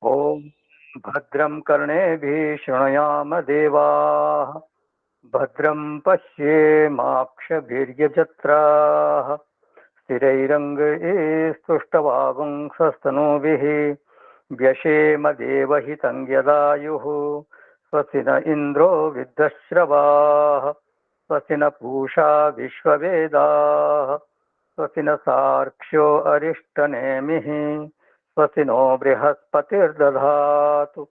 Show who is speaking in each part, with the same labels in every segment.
Speaker 1: ॐ भद्रं कर्णेभिः शृणुयाम देवाः भद्रं पश्येमाक्षभिर्यजत्राः स्थिरैरङ्गैस्तुष्टवागुंसस्तनूभिः व्यशेम देवहितं यदायुः स्वस्ति न इन्द्रो वृद्धश्रवाः स्वस्ति न पूषा विश्ववेदाः स्वस्ति न सार्क्ष्यो अरिष्टनेमिः स्वस्ति नो बृहस्पतिर्दधातु।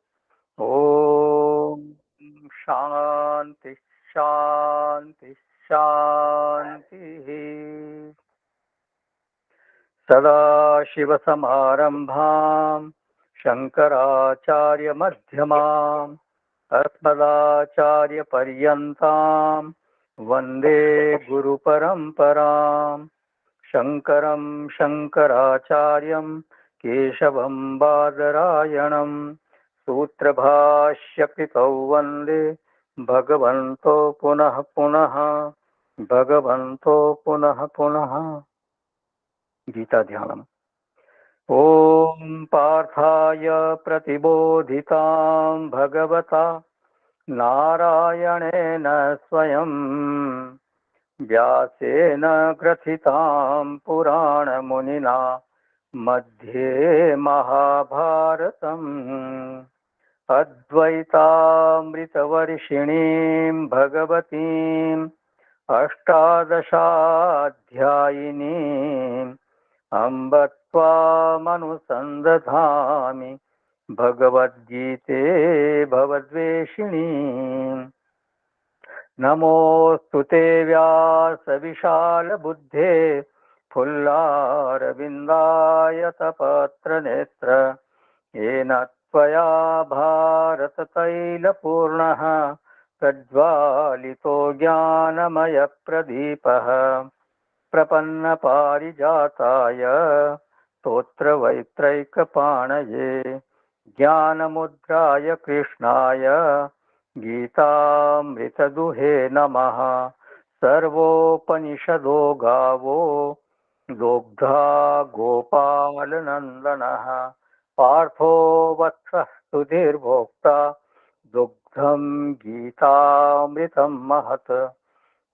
Speaker 1: ॐ शान्ति शान्ति शान्तिः। सदाशिवसमारम्भां शङ्कराचार्यमध्यमाम् अस्मदाचार्यपर्यन्तां वन्दे गुरुपरम्पराम्। शङ्करं शङ्कराचार्यं केशवं बादरायणं सूत्रभाष्यकृतौ वन्दे भगवन्तो पुनः पुनः भगवन्तो पुनः पुनः। गीता ध्यानम्। ॐ पार्थाय प्रतिबोधितां भगवता नारायणेन स्वयं व्यासेन ग्रथितां पुराणमुनिना मध्ये महाभारतम् अद्वैतामृतवर्षिणीं भगवतीम् अष्टादशाध्यायिनीम् अम्ब त्वामनुसन्दधामि भगवद्गीते भवद्वेषिणीम्। नमोऽस्तु ते व्यासविशालबुद्धे फुल्लारविन्दायतपत्रनेत्र येन त्वया भारततैलपूर्णः प्रज्वालितो ज्ञानमयप्रदीपः प्रपन्नपारिजाताय स्तोत्रवैत्रैकपाणये ज्ञानमुद्राय कृष्णाय गीतामृतदुहे नमः। सर्वोपनिषदो गावो दुग्धा गोपालनन्दनः पार्थो वत्सः सुधीर्भोक्ता दुग्धं गीतामृतं महत्।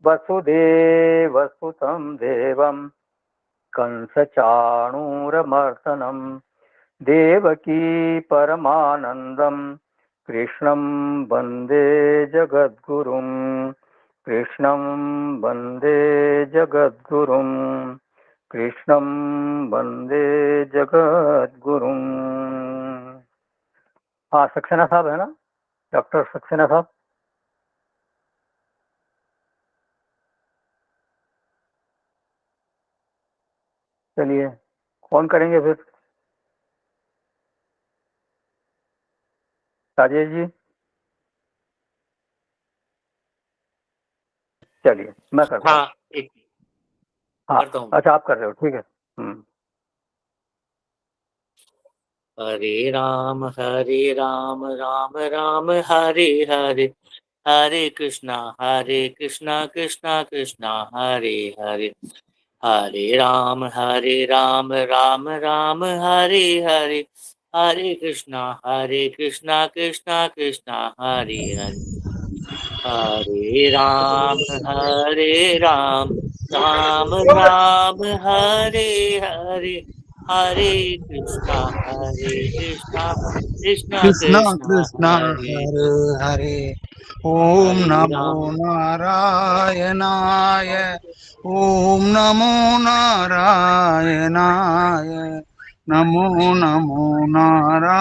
Speaker 1: वसुदेवसुतं देवं कंसचाणूरमर्दनं देवकी परमानन्दं कृष्णं वन्दे जगद्गुरुं कृष्णं वन्दे जगद्गुरुं कृष्णं वन्दे जगद्गुरुं। हाँ, सक्सेना साहब है ना, डॉक्टर सक्सेना साहब? चलिए, कौन करेंगे फिर? राजेश जी? चलिए मैं करता हूँ।
Speaker 2: हाँ, एक
Speaker 1: हाँ,
Speaker 2: करता हूँ।
Speaker 1: अच्छा आप कर रहे हो, ठीक है।
Speaker 2: हरे राम राम राम हरे हरे, हरे कृष्णा कृष्णा कृष्णा हरे हरे, हरे राम राम राम हरे हरे, हरे कृष्णा कृष्णा कृष्णा हरे हरे, हरे राम राम राम हरे हरे, हरे कृष्णा कृष्णा
Speaker 3: कृष्णा
Speaker 2: कृष्णा
Speaker 3: कृष्णा
Speaker 2: हरे
Speaker 3: हरे हरे। ओम
Speaker 2: हरे
Speaker 3: नमो
Speaker 2: राम।
Speaker 3: नारायणाय। ओम नमो नारायणाय। नमो नमो नारायणाय।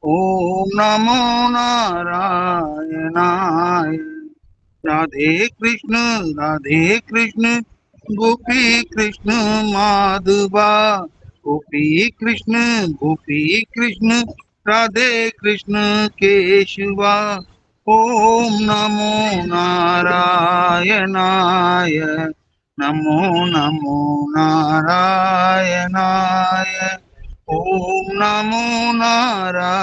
Speaker 3: ओम नमो नारायणाय। राधे कृष्ण गोपी कृष्ण माधवा। गोपी कृष्ण राधे कृष्ण केशवा। ओम नमो नारायणाय। नमो नमो नारायणाय। ओम नमो नारायणाय।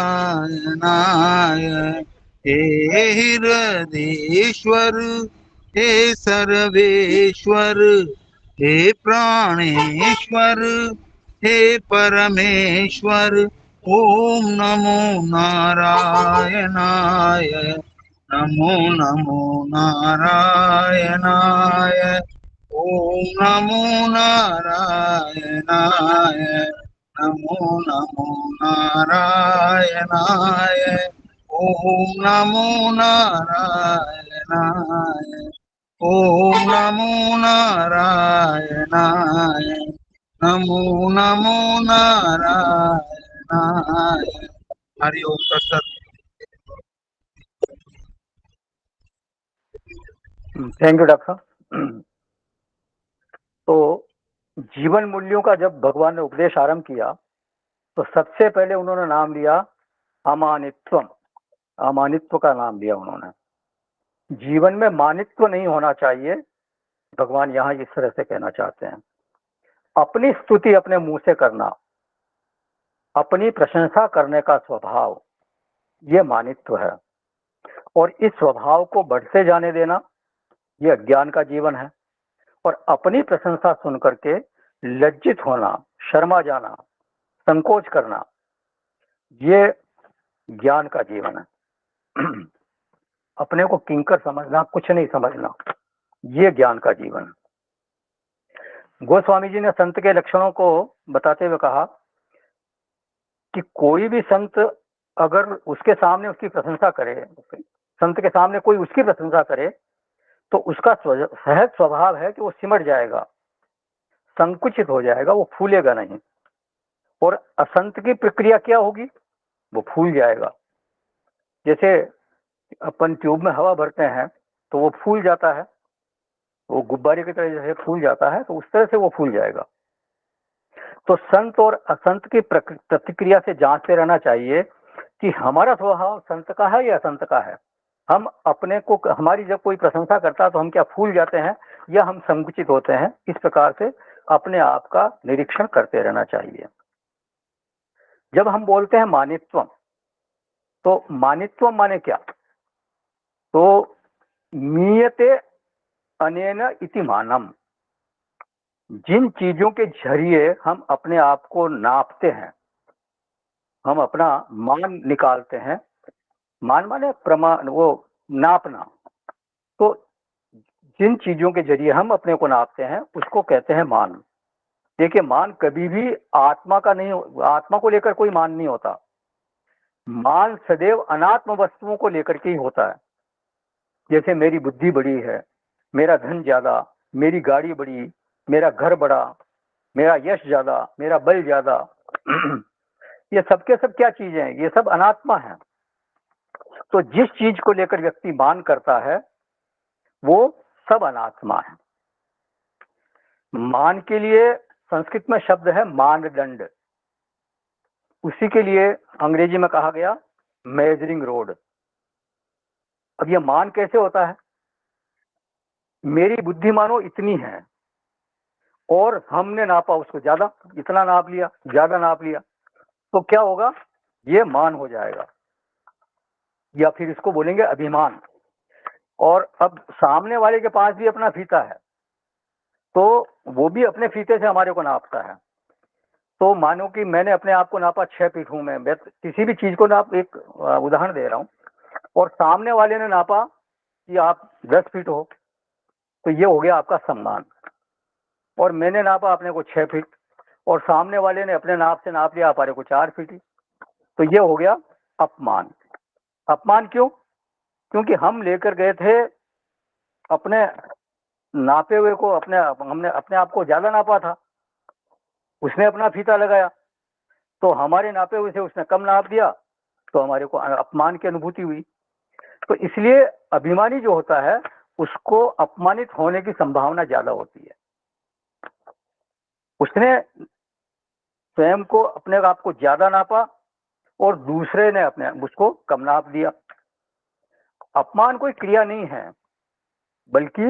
Speaker 3: हे हृदयेश्वर, हे सर्वेश्वर, हे प्राणेश्वर, हे परमेश्वर ओम नमो नारायणाय नमो नमो नारायणाय ओम नमो नारायणाय नमो नमो नारायणाय ओम नमो नारायणाय ओम नमो नारायणाय नमो नमो नारायणाय हरि ओम तत्सत।
Speaker 1: थैंक यू डॉक्टर साहब। तो जीवन मूल्यों का जब भगवान ने उपदेश आरंभ किया तो सबसे पहले उन्होंने नाम लिया अमानित्वम। अमानित्व का नाम लिया उन्होंने। जीवन में मानित्व नहीं होना चाहिए, भगवान यहाँ इस तरह से कहना चाहते हैं। अपनी स्तुति अपने मुंह से करना, अपनी प्रशंसा करने का स्वभाव, ये मानित्व है। और इस स्वभाव को बढ़ते जाने देना, ये अज्ञान का जीवन है। और अपनी प्रशंसा सुन करके लज्जित होना, शर्मा जाना, संकोच करना, ये ज्ञान का जीवन है। अपने को किंकर समझना, कुछ नहीं समझना, ये ज्ञान का जीवन है। गोस्वामी जी ने संत के लक्षणों को बताते हुए कहा कि कोई भी संत अगर उसके सामने उसकी प्रशंसा करे, संत के सामने कोई उसकी प्रशंसा करे, तो उसका सहज स्वभाव है कि वो सिमट जाएगा, संकुचित हो जाएगा, वो फूलेगा नहीं। और असंत की प्रक्रिया क्या होगी? वो फूल जाएगा। जैसे अपन ट्यूब में हवा भरते हैं तो वो फूल जाता है, वो गुब्बारे की तरह जैसे फूल जाता है, तो उस तरह से वो फूल जाएगा। तो संत और असंत की प्रतिक्रिया से जांचते रहना चाहिए कि हमारा स्वभाव संत का है या असंत का है। हम अपने को, हमारी जब कोई प्रशंसा करता है तो हम क्या फूल जाते हैं या हम संकुचित होते हैं? इस प्रकार से अपने आप का निरीक्षण करते रहना चाहिए। जब हम बोलते हैं मानित्वम, तो मानित्वम माने क्या? तो मीयते अनेन इति मानम, जिन चीजों के जरिए हम अपने आप को नापते हैं, हम अपना मान निकालते हैं, मान माने प्रमाण, वो नापना। तो जिन चीजों के जरिए हम अपने को नापते हैं उसको कहते हैं मान। देखिए, मान कभी भी आत्मा का नहीं, आत्मा को लेकर कोई मान नहीं होता। मान सदैव अनात्म वस्तुओं को लेकर के ही होता है। जैसे मेरी बुद्धि बड़ी है, मेरा धन ज्यादा, मेरी गाड़ी बड़ी, मेरा घर बड़ा, मेरा यश ज्यादा, मेरा बल ज्यादा, ये सब के सब क्या चीजें हैं? ये सब अनात्मा है। तो जिस चीज को लेकर व्यक्ति मान करता है वो सब अनात्मा है। मान के लिए संस्कृत में शब्द है मानदंड, उसी के लिए अंग्रेजी में कहा गया मेजरिंग रोड। अब ये मान कैसे होता है? मेरी बुद्धि मानो इतनी है और हमने नापा उसको ज्यादा, इतना नाप लिया, ज्यादा नाप लिया, तो क्या होगा? ये मान हो जाएगा, या फिर इसको बोलेंगे अभिमान। और अब सामने वाले के पास भी अपना फीता है, तो वो भी अपने फीते से हमारे को नापता है। तो मानो कि मैंने अपने आप को नापा 6 फीट हूं मैं किसी भी चीज को नाप, एक उदाहरण दे रहा हूं, और सामने वाले ने नापा कि आप 10 फीट हो, तो ये हो गया आपका सम्मान। और मैंने नापा अपने को 6 फीट, और सामने वाले ने अपने नाप से नाप लिया हमारे को 4 फीट, तो ये हो गया अपमान। अपमान क्यों? क्योंकि हम लेकर गए थे अपने नापे हुए को, हमने अपने आप को ज्यादा नापा था, उसने अपना फीता लगाया, तो हमारे नापे हुए से उसने कम नाप दिया, तो हमारे को अपमान की अनुभूति हुई। तो इसलिए अभिमानी जो होता है उसको अपमानित होने की संभावना ज्यादा होती है। उसने स्वयं को, अपने आप को ज्यादा नापा और दूसरे ने अपने उसको कम नाप दिया। अपमान कोई क्रिया नहीं है, बल्कि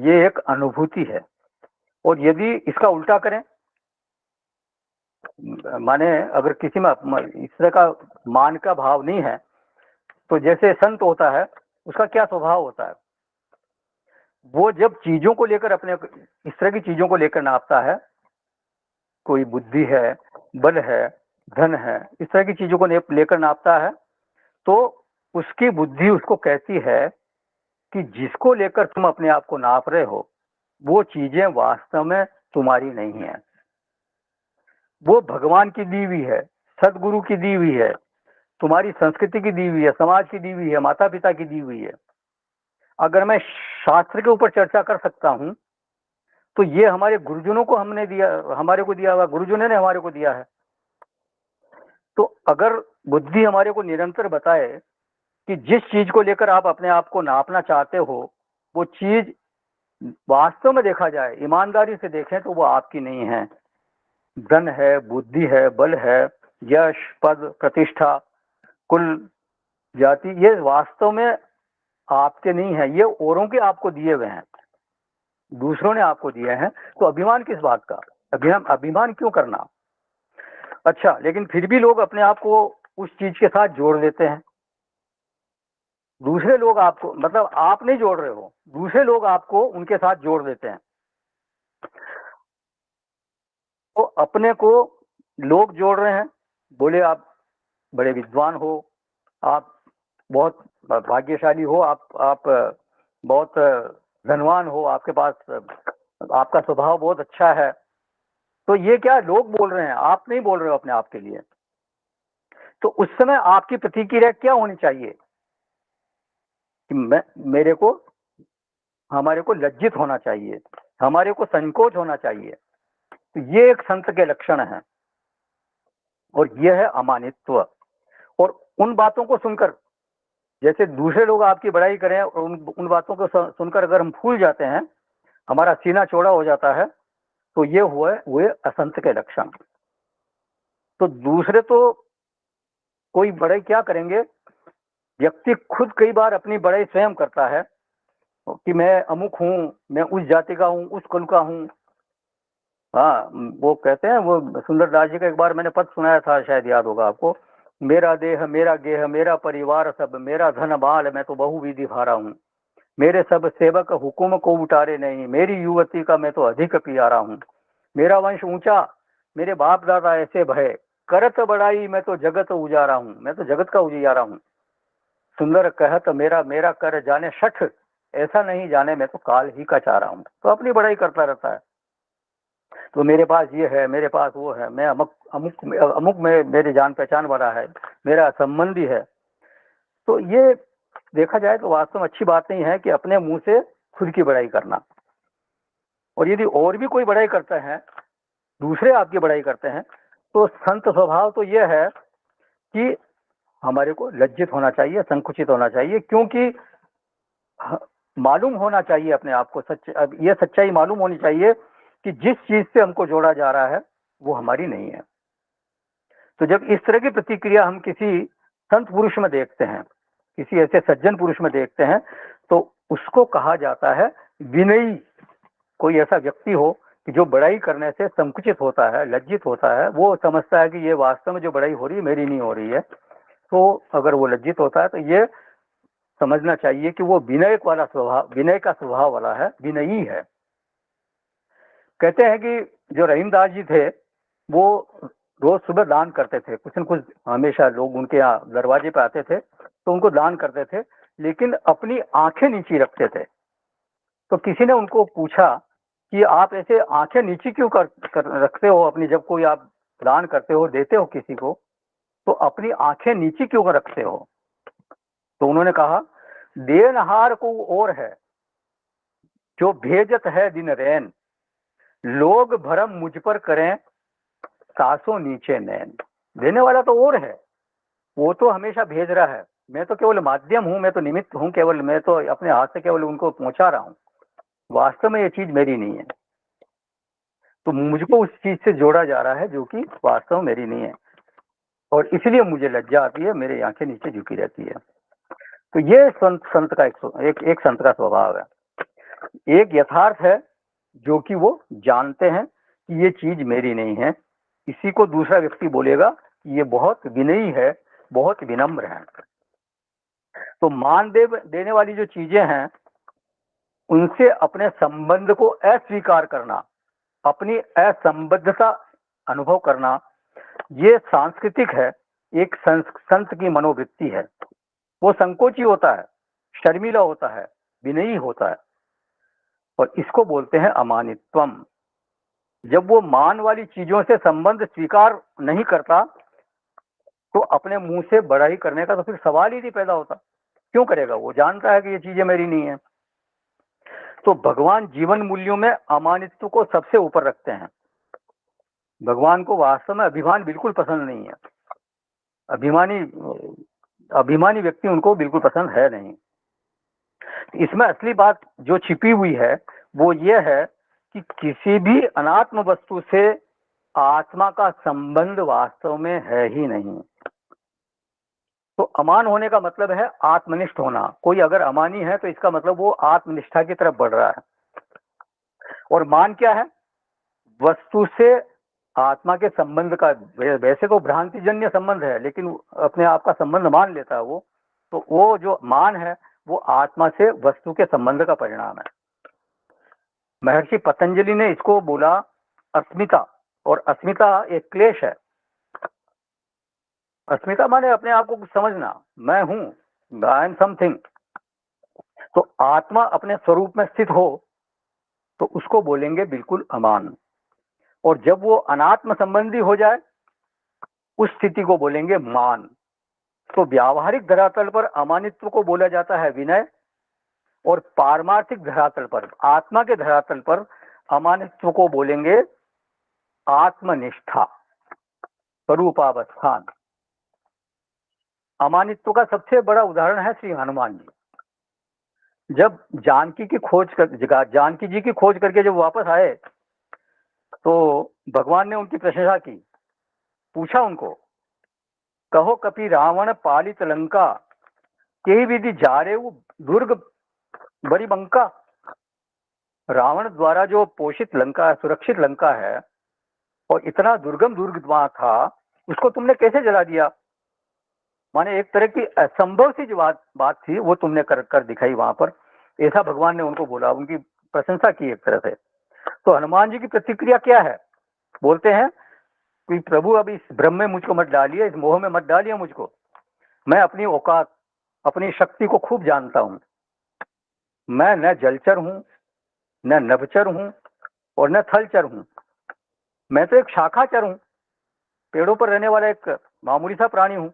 Speaker 1: ये एक अनुभूति है। और यदि इसका उल्टा करें, माने अगर किसी में इस तरह का मान का भाव नहीं है, तो जैसे संत होता है उसका क्या स्वभाव होता है? वो जब चीजों को लेकर, अपने इस तरह की चीजों को लेकर नापता है, कोई बुद्धि है, बल है, धन है, इस तरह की चीजों को लेकर नापता है, तो उसकी बुद्धि उसको कहती है कि जिसको लेकर तुम अपने आप को नाप रहे हो वो चीजें वास्तव में तुम्हारी नहीं है, वो भगवान की दी हुई है, सदगुरु की दी हुई है, तुम्हारी संस्कृति की दी हुई है, समाज की दी हुई है, माता पिता की दी हुई है। अगर मैं शास्त्र के ऊपर चर्चा कर सकता हूं तो ये हमारे गुरुजनों को हमने दिया, हमारे को दिया हुआ, गुरुजनों ने हमारे को दिया है। तो अगर बुद्धि हमारे को निरंतर बताए कि जिस चीज को लेकर आप अपने आप को नापना चाहते हो वो चीज वास्तव में देखा जाए, ईमानदारी से देखें तो वो आपकी नहीं है, धन है, बुद्धि है, बल है, यश, पद, प्रतिष्ठा, कुल, जाति, ये वास्तव में आपके नहीं है, ये औरों के आपको दिए हुए हैं, दूसरों ने आपको दिए हैं। तो अभिमान किस बात का, अभिमान क्यों करना। अच्छा, लेकिन फिर भी लोग अपने आप को उस चीज के साथ जोड़ लेते हैं। दूसरे लोग आपको, मतलब आप नहीं जोड़ रहे हो, दूसरे लोग आपको उनके साथ जोड़ देते हैं। तो अपने को लोग जोड़ रहे हैं, बोले आप बड़े विद्वान हो, आप बहुत भाग्यशाली हो, आप बहुत धनवान हो, आपके पास, आपका स्वभाव बहुत अच्छा है। तो ये क्या लोग बोल रहे हैं, आप नहीं बोल रहे हो अपने आप के लिए। तो उस समय आपकी प्रतिक्रिया क्या होनी चाहिए कि मेरे को, हमारे को लज्जित होना चाहिए, हमारे को संकोच होना चाहिए। तो ये एक संत के लक्षण है और यह है अमानित्व। और उन बातों को सुनकर, जैसे दूसरे लोग आपकी बड़ाई करें और उन बातों को सुनकर अगर हम फूल जाते हैं, हमारा सीना चौड़ा हो जाता है, तो ये हुए असंत के लक्षण। तो दूसरे तो कोई बड़ाई क्या करेंगे, व्यक्ति खुद कई बार अपनी बड़ाई स्वयं करता है कि मैं अमुक हूँ, मैं उस जाति का हूँ, उस कुल का हूँ। हाँ, वो कहते हैं, वो सुंदरदास जी का एक बार मैंने पद सुनाया था, शायद याद होगा आपको, मेरा देह मेरा गेह मेरा परिवार सब, मेरा धन बाल मैं तो बहु विधि भारा हूँ, मेरे सब सेवक हुकुम को उतारे नहीं, मेरी युवती का मैं तो अधिक प्यारा हूँ, मेरा वंश ऊंचा मेरे बाप दादा ऐसे भय, करत बड़ाई मैं तो जगत उजारा हूँ, मैं तो जगत का उजियारा हूँ, सुंदर कहत मेरा मेरा कर जाने शठ, ऐसा नहीं जाने मैं तो काल ही का चारा हूँ। तो अपनी बड़ाई करता रहता है, तो मेरे पास ये है, मेरे पास वो है, मैं अमुक अमुक अमुक में मेरी जान पहचान वाला है, मेरा संबंधी है। तो ये देखा जाए तो वास्तव में अच्छी बात नहीं है कि अपने मुंह से खुद की बड़ाई करना। और यदि और भी कोई बड़ाई करता है, दूसरे आपकी बड़ाई करते हैं, तो संत स्वभाव तो ये है कि हमारे को लज्जित होना चाहिए, संकुचित होना चाहिए, क्योंकि मालूम होना चाहिए अपने आप को, ये सच्चाई मालूम होनी चाहिए कि जिस चीज से हमको जोड़ा जा रहा है वो हमारी नहीं है। तो जब इस तरह की प्रतिक्रिया हम किसी संत पुरुष में देखते हैं, किसी ऐसे सज्जन पुरुष में देखते हैं, तो उसको कहा जाता है विनयी। कोई ऐसा व्यक्ति हो कि जो बड़ाई करने से संकुचित होता है, लज्जित होता है, वो समझता है कि ये वास्तव में जो बड़ाई हो रही है मेरी नहीं हो रही है। तो अगर वो लज्जित होता है तो ये समझना चाहिए कि वो विनय वाला स्वभाव, विनय का स्वभाव वाला है, विनयी है। कहते हैं कि जो रहीमदास जी थे वो रोज सुबह दान करते थे, कुछ न कुछ, हमेशा लोग उनके यहाँ दरवाजे पे आते थे तो उनको दान करते थे, लेकिन अपनी आंखें नीची रखते थे। तो किसी ने उनको पूछा कि आप ऐसे आंखें नीची क्यों रखते हो अपनी, जब कोई आप दान करते हो, देते हो किसी को, तो अपनी आंखें नीची क्यों रखते हो। तो उन्होंने कहा, देनहार को और है जो भेजत है दिन रैन, लोग भरम मुझ पर करें सासों नीचे नैन। देने वाला तो और है, वो तो हमेशा भेज रहा है, मैं तो केवल माध्यम हूं, मैं तो निमित्त हूं, केवल मैं तो अपने हाथ से केवल उनको पहुंचा रहा हूं, वास्तव में ये चीज मेरी नहीं है। तो मुझको उस चीज से जोड़ा जा रहा है जो कि वास्तव मेरी नहीं है, और इसलिए मुझे लज्जा आती है, मेरी आंखें नीचे झुकी रहती है। तो ये संत का एक संत का स्वभाव है, एक यथार्थ है जो कि वो जानते हैं कि ये चीज मेरी नहीं है। इसी को दूसरा व्यक्ति बोलेगा कि ये बहुत विनयी है, बहुत विनम्र है। तो मान देने वाली जो चीजें हैं उनसे अपने संबंध को अस्वीकार करना, अपनी असंबद्धता अनुभव करना, ये सांस्कृतिक है, एक संत की मनोवृत्ति है। वो संकोची होता है, शर्मीला होता है, विनयी होता है, और इसको बोलते हैं अमानित्वम। जब वो मान वाली चीजों से संबंध स्वीकार नहीं करता तो अपने मुंह से बड़ाई करने का तो फिर सवाल ही नहीं पैदा होता। क्यों करेगा? वो जानता है कि ये चीजें मेरी नहीं है। तो भगवान जीवन मूल्यों में अमानित्व को सबसे ऊपर रखते हैं। भगवान को वास्तव में अभिमान बिल्कुल पसंद नहीं है। अभिमानी व्यक्ति उनको बिल्कुल पसंद है नहीं। इसमें असली बात जो छिपी हुई है वो ये है कि किसी भी अनात्म वस्तु से आत्मा का संबंध वास्तव में है ही नहीं। तो अमान होने का मतलब है आत्मनिष्ठ होना। कोई अगर अमानी है तो इसका मतलब वो आत्मनिष्ठा की तरफ बढ़ रहा है। और मान क्या है? वस्तु से आत्मा के संबंध का, वैसे तो भ्रांतिजन्य संबंध है, लेकिन अपने आप का संबंध मान लेता है वो। तो वो जो मान है वो आत्मा से वस्तु के संबंध का परिणाम है। महर्षि पतंजलि ने इसको बोला अस्मिता, और अस्मिता एक क्लेश है। अस्मिता माने अपने आप को कुछ समझना, मैं हूं, आई एम समथिंग। तो आत्मा अपने स्वरूप में स्थित हो तो उसको बोलेंगे बिल्कुल अमान। और जब वो अनात्म संबंधी हो जाए उस स्थिति को बोलेंगे मान। तो व्यावहारिक धरातल पर अमानित्व को बोला जाता है विनय, और पारमार्थिक धरातल पर, आत्मा के धरातल पर अमानित्व को बोलेंगे आत्मनिष्ठा, स्वरूपावस्थान। अमानित्व का सबसे बड़ा उदाहरण है श्री हनुमान जी। जब जानकी जी की खोज करके जब वापस आए तो भगवान ने उनकी प्रशंसा की। पूछा उनको, कहो कपि रावण पालित लंका, के विधि जारे वो दुर्ग बड़ी बंका। रावण द्वारा जो पोषित लंका, सुरक्षित लंका है, और इतना दुर्गम दुर्ग वहां था, उसको तुमने कैसे जला दिया? माने एक तरह की असंभव सी जो बात थी वो तुमने कर दिखाई वहां पर। ऐसा भगवान ने उनको बोला, उनकी प्रशंसा की एक तरह से। तो हनुमान जी की प्रतिक्रिया क्या है? बोलते हैं कि प्रभु अब इस भ्रम में मुझको मत डालिए, इस मोह में मत डालिए मुझको। मैं अपनी औकात, अपनी शक्ति को खूब जानता हूं। मैं न जलचर हूं, न नभचर हूं, और न थलचर हूं। मैं तो एक शाखाचर हूं, पेड़ों पर रहने वाला एक मामूली सा प्राणी हूं।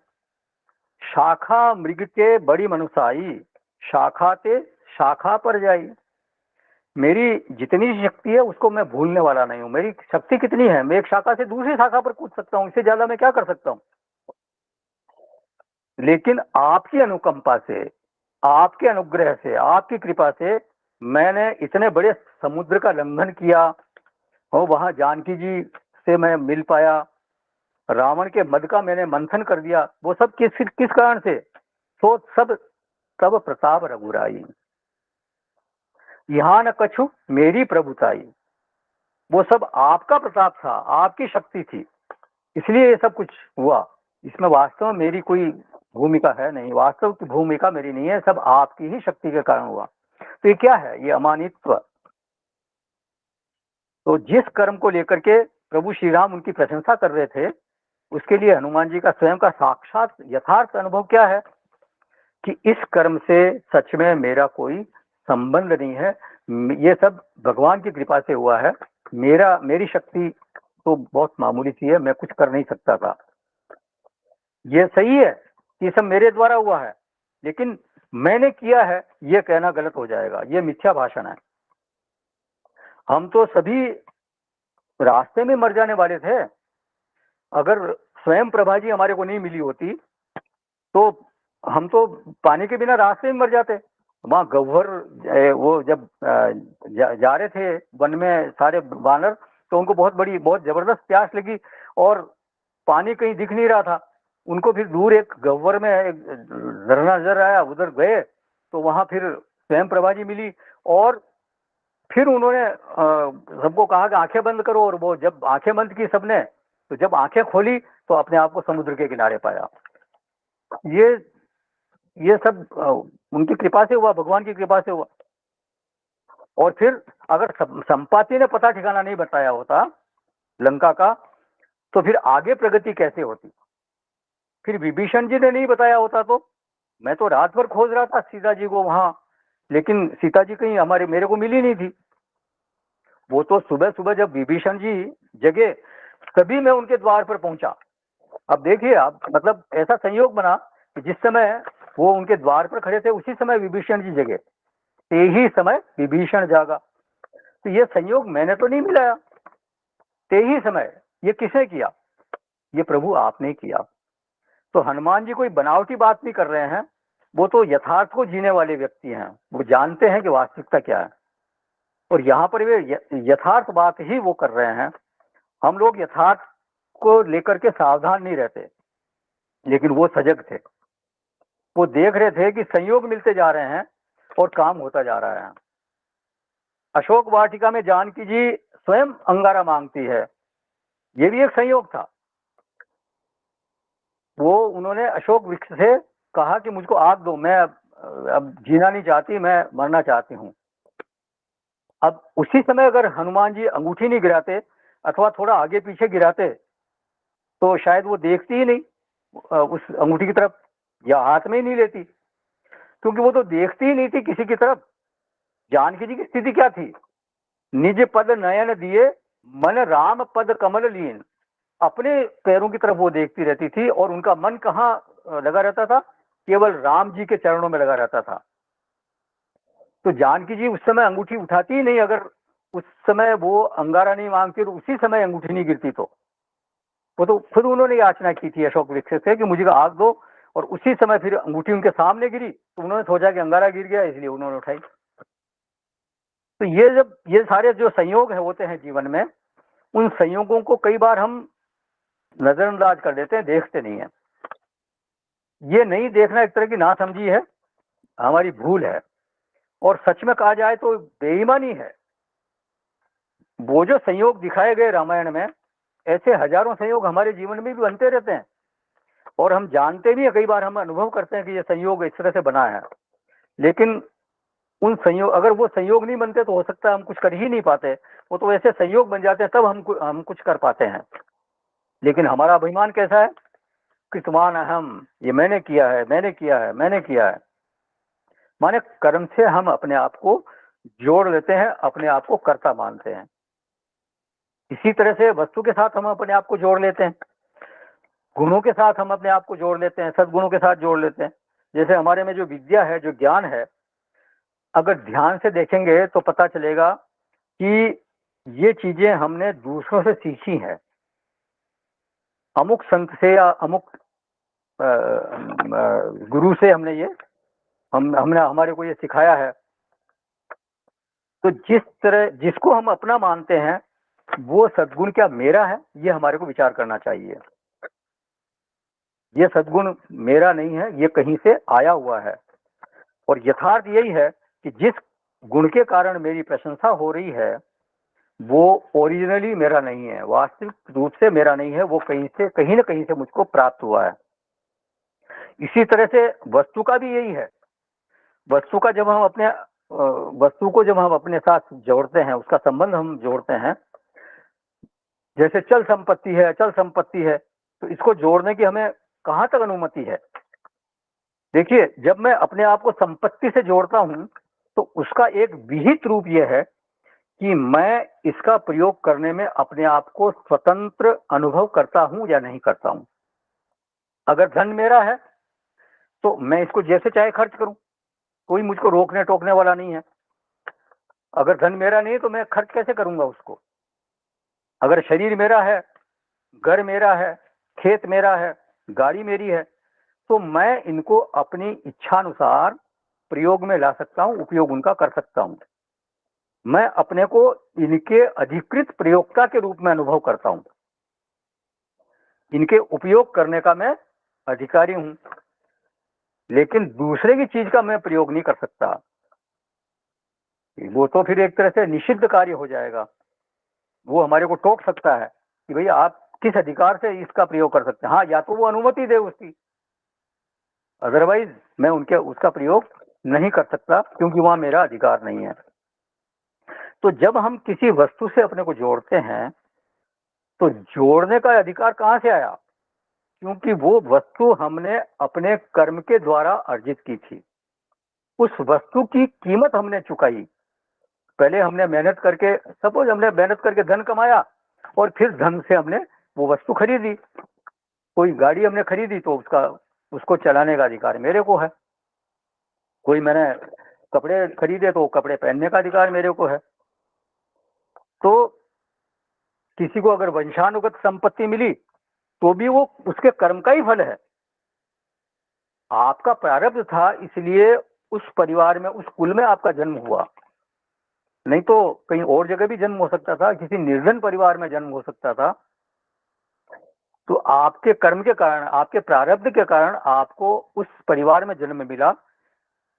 Speaker 1: शाखा मृग के बड़ी मनुसाई, शाखा ते शाखा पर जाई। मेरी जितनी शक्ति है उसको मैं भूलने वाला नहीं हूं। मेरी शक्ति कितनी है? मैं एक शाखा से दूसरी शाखा पर कूद सकता हूं, इससे ज्यादा मैं क्या कर सकता हूं? लेकिन आपकी अनुकंपा से, आपके अनुग्रह से, आपकी कृपा से मैंने इतने बड़े समुद्र का लंघन किया, और वहां जानकी जी से मैं मिल पाया, रावण के मद का मैंने मंथन कर दिया। वो सब किस कारण से? तो सब तब प्रताप रघुराई, यहाँ न कछु मेरी प्रभुताई। वो सब आपका प्रताप था, आपकी शक्ति थी, इसलिए ये सब कुछ हुआ। इसमें वास्तव में मेरी कोई भूमिका है नहीं, वास्तव की भूमिका मेरी नहीं है, सब आपकी ही शक्ति के कारण हुआ। तो ये क्या है? ये अमानित्व। तो जिस कर्म को लेकर के प्रभु श्री राम उनकी प्रशंसा कर रहे थे, उसके लिए हनुमान जी का स्वयं का साक्षात यथार्थ अनुभव क्या है कि इस कर्म से सच में मेरा कोई संबंध नहीं है, ये सब भगवान की कृपा से हुआ है। मेरी शक्ति तो बहुत मामूली सी है, मैं कुछ कर नहीं सकता था। ये सही है कि ये सब मेरे द्वारा हुआ है, लेकिन मैंने किया है ये कहना गलत हो जाएगा, ये मिथ्या भाषण है। हम तो सभी रास्ते में मर जाने वाले थे। अगर स्वयं प्रभा जी हमारे को नहीं मिली होती तो हम तो पानी के बिना रास्ते में मर जाते। वहाँ गह्वर वो जब जा रहे थे वन में सारे वानर, तो उनको बहुत जबरदस्त प्यास लगी और पानी कहीं दिख नहीं रहा था। उनको फिर दूर एक गह्वर में एक झरना नजर आया, उधर गए तो वहां फिर स्वयं प्रभा जी मिली, और फिर उन्होंने सबको कहा कि आंखें बंद करो, और वो जब आंखें बंद की सबने, तो जब आंखें खोली तो अपने आप को समुद्र के किनारे पाया। ये सब उनकी कृपा से हुआ, भगवान की कृपा से हुआ। और फिर अगर संपाति ने पता ठिकाना नहीं बताया होता लंका का, तो फिर आगे प्रगति कैसे होती? फिर विभीषण जी ने नहीं बताया होता तो मैं तो रात भर खोज रहा था सीता जी को वहां, लेकिन सीता जी कहीं मेरे को मिली नहीं थी। वो तो सुबह सुबह जब विभीषण जी जगे तभी मैं उनके द्वार पर पहुंचा। अब देखिए आप, मतलब ऐसा संयोग बना कि जिस समय वो उनके द्वार पर खड़े थे उसी समय विभीषण जी जगे, ते ही समय विभीषण जागा। तो ये संयोग मैंने तो नहीं मिलाया, ते ही समय ये किसने किया? ये प्रभु आपने किया। तो हनुमान जी कोई बनावटी बात नहीं कर रहे हैं, वो तो यथार्थ को जीने वाले व्यक्ति हैं, वो जानते हैं कि वास्तविकता क्या है, और यहाँ पर वे यथार्थ बात ही वो कर रहे हैं। हम लोग यथार्थ को लेकर के सावधान नहीं रहते, लेकिन वो सजग थे, वो देख रहे थे कि संयोग मिलते जा रहे हैं और काम होता जा रहा है। अशोक वाटिका में जानकी जी स्वयं अंगारा मांगती है, ये भी एक संयोग था। वो उन्होंने अशोक वृक्ष से कहा कि मुझको आग दो, मैं अब जीना नहीं चाहती, मैं मरना चाहती हूँ। अब उसी समय अगर हनुमान जी अंगूठी नहीं गिराते अथवा थोड़ा आगे पीछे गिराते तो शायद वो देखती ही नहीं उस अंगूठी की तरफ, या हाथ में ही नहीं लेती, क्योंकि वो तो देखती ही नहीं थी किसी की तरफ। जानकी जी की स्थिति क्या थी? निज पद नयन दिए मन राम पद कमल लीन। अपने पैरों की तरफ वो देखती रहती थी और उनका मन कहाँ लगा रहता था? केवल राम जी के चरणों में लगा रहता था। तो जानकी जी उस समय अंगूठी उठाती ही नहीं, अगर उस समय वो अंगारा नहीं मांगती और उसी समय अंगूठी नहीं गिरती तो। वो तो खुद उन्होंने याचना की थी अशोक वृक्ष से कि मुझे आग दो, और उसी समय फिर अंगूठी उनके सामने गिरी तो उन्होंने सोचा कि अंगारा गिर गया, इसलिए उन्होंने उठाई। तो ये जब ये सारे जो संयोग है होते हैं जीवन में, उन संयोगों को कई बार हम नजरअंदाज कर देते हैं, देखते नहीं है। ये नहीं देखना एक तरह की नासमझी है, हमारी भूल है, और सच में कहा जाए तो बेईमानी है। वो जो संयोग दिखाए गए रामायण में, ऐसे हजारों संयोग हमारे जीवन में भी बनते रहते हैं, और हम जानते भी हैं, कई बार हम अनुभव करते हैं कि ये संयोग इस तरह से बना है। लेकिन उन संयोग, अगर वो संयोग नहीं बनते तो हो सकता है हम कुछ कर ही नहीं पाते, वो तो ऐसे संयोग बन जाते हैं तब हम कुछ कर पाते हैं। लेकिन हमारा अभिमान कैसा है? कृतवान अहम, ये मैंने किया है, मैंने किया है, मैंने किया है। माने कर्म से हम अपने आप को जोड़ लेते हैं, अपने आप को कर्ता मानते हैं। इसी तरह से वस्तु के साथ हम अपने आप को जोड़ लेते हैं, गुणों के साथ हम अपने आप को जोड़ लेते हैं, सद्गुणों के साथ जोड़ लेते हैं। जैसे हमारे में जो विद्या है, जो ज्ञान है, अगर ध्यान से देखेंगे तो पता चलेगा कि ये चीजें हमने दूसरों से सीखी हैं, अमुक संत से या अमुक गुरु से हमने ये हमने हमारे को ये सिखाया है। तो जिस तरह जिसको हम अपना मानते हैं वो सद्गुण क्या मेरा है, ये हमारे को विचार करना चाहिए। ये सद्गुण मेरा नहीं है, ये कहीं से आया हुआ है। और यथार्थ यही है कि जिस गुण के कारण मेरी प्रशंसा हो रही है वो ओरिजिनली मेरा नहीं है, वास्तविक रूप से मेरा नहीं है, वो कहीं न कहीं से मुझको प्राप्त हुआ है। इसी तरह से वस्तु का भी यही है। वस्तु को जब हम अपने साथ जोड़ते हैं, उसका संबंध हम जोड़ते हैं, जैसे चल संपत्ति है, अचल संपत्ति है, तो इसको जोड़ने की हमें कहाँ तक अनुमति है? देखिए, जब मैं अपने आप को संपत्ति से जोड़ता हूं तो उसका एक विहित रूप यह है कि मैं इसका प्रयोग करने में अपने आप को स्वतंत्र अनुभव करता हूं या नहीं करता हूं। अगर धन मेरा है तो मैं इसको जैसे चाहे खर्च करूं, कोई मुझको रोकने टोकने वाला नहीं है। अगर धन मेरा नहीं है तो मैं खर्च कैसे करूंगा उसको? अगर शरीर मेरा है, घर मेरा है, खेत मेरा है, गाड़ी मेरी है, तो मैं इनको अपनी इच्छानुसार प्रयोग में ला सकता हूं, उपयोग उनका कर सकता हूं। मैं अपने को इनके अधिकृत प्रयोक्ता के रूप में अनुभव करता हूं, इनके उपयोग करने का मैं अधिकारी हूं, लेकिन दूसरे की चीज का मैं प्रयोग नहीं कर सकता। वो तो फिर एक तरह से निषिद्ध कार्य हो जाएगा। वो हमारे को टोक सकता है कि भैया आप किस अधिकार से इसका प्रयोग कर सकते हैं। हाँ, या तो वो अनुमति दे उसकी, अदरवाइज मैं उसका प्रयोग नहीं कर सकता, क्योंकि वहां मेरा अधिकार नहीं है। तो जब हम किसी वस्तु से अपने को जोड़ते हैं तो जोड़ने का अधिकार कहाँ से आया? क्योंकि वो वस्तु हमने अपने कर्म के द्वारा अर्जित की थी, उस वस्तु की कीमत हमने चुकाई। पहले हमने मेहनत करके, सपोज हमने मेहनत करके धन कमाया और फिर धन से हमने वो वस्तु खरीदी। कोई गाड़ी हमने खरीदी तो उसको चलाने का अधिकार मेरे को है। कोई मैंने कपड़े खरीदे तो कपड़े पहनने का अधिकार मेरे को है। तो किसी को अगर वंशानुगत संपत्ति मिली तो भी वो उसके कर्म का ही फल है। आपका प्रारब्ध था, इसलिए उस परिवार में, उस कुल में आपका जन्म हुआ, नहीं तो कहीं और जगह भी जन्म हो सकता था, किसी निर्धन परिवार में जन्म हो सकता था। तो आपके कर्म के कारण, आपके प्रारब्ध के कारण आपको उस परिवार में जन्म मिला।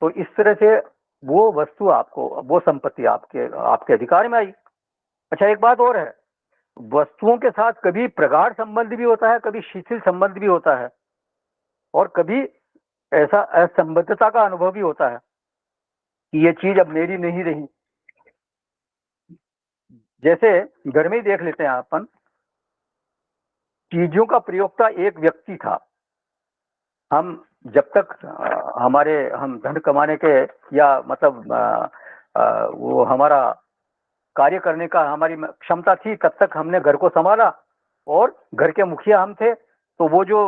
Speaker 1: तो इस तरह से वो वस्तु आपको, वो संपत्ति आपके अधिकार में आई। अच्छा, एक बात और है, वस्तुओं के साथ कभी प्रगाढ़ संबंध भी होता है, कभी शिथिल संबंध भी होता है, और कभी ऐसा असंबद्धता का अनुभव भी होता है कि ये चीज अब मेरी नहीं रही। जैसे घर में ही देख लेते हैं अपन, चीजों का प्रयोक्ता एक व्यक्ति था। हम जब तक हम धन कमाने के, या मतलब वो हमारा कार्य करने का हमारी क्षमता थी, तब तक हमने घर को संभाला और घर के मुखिया हम थे। तो वो जो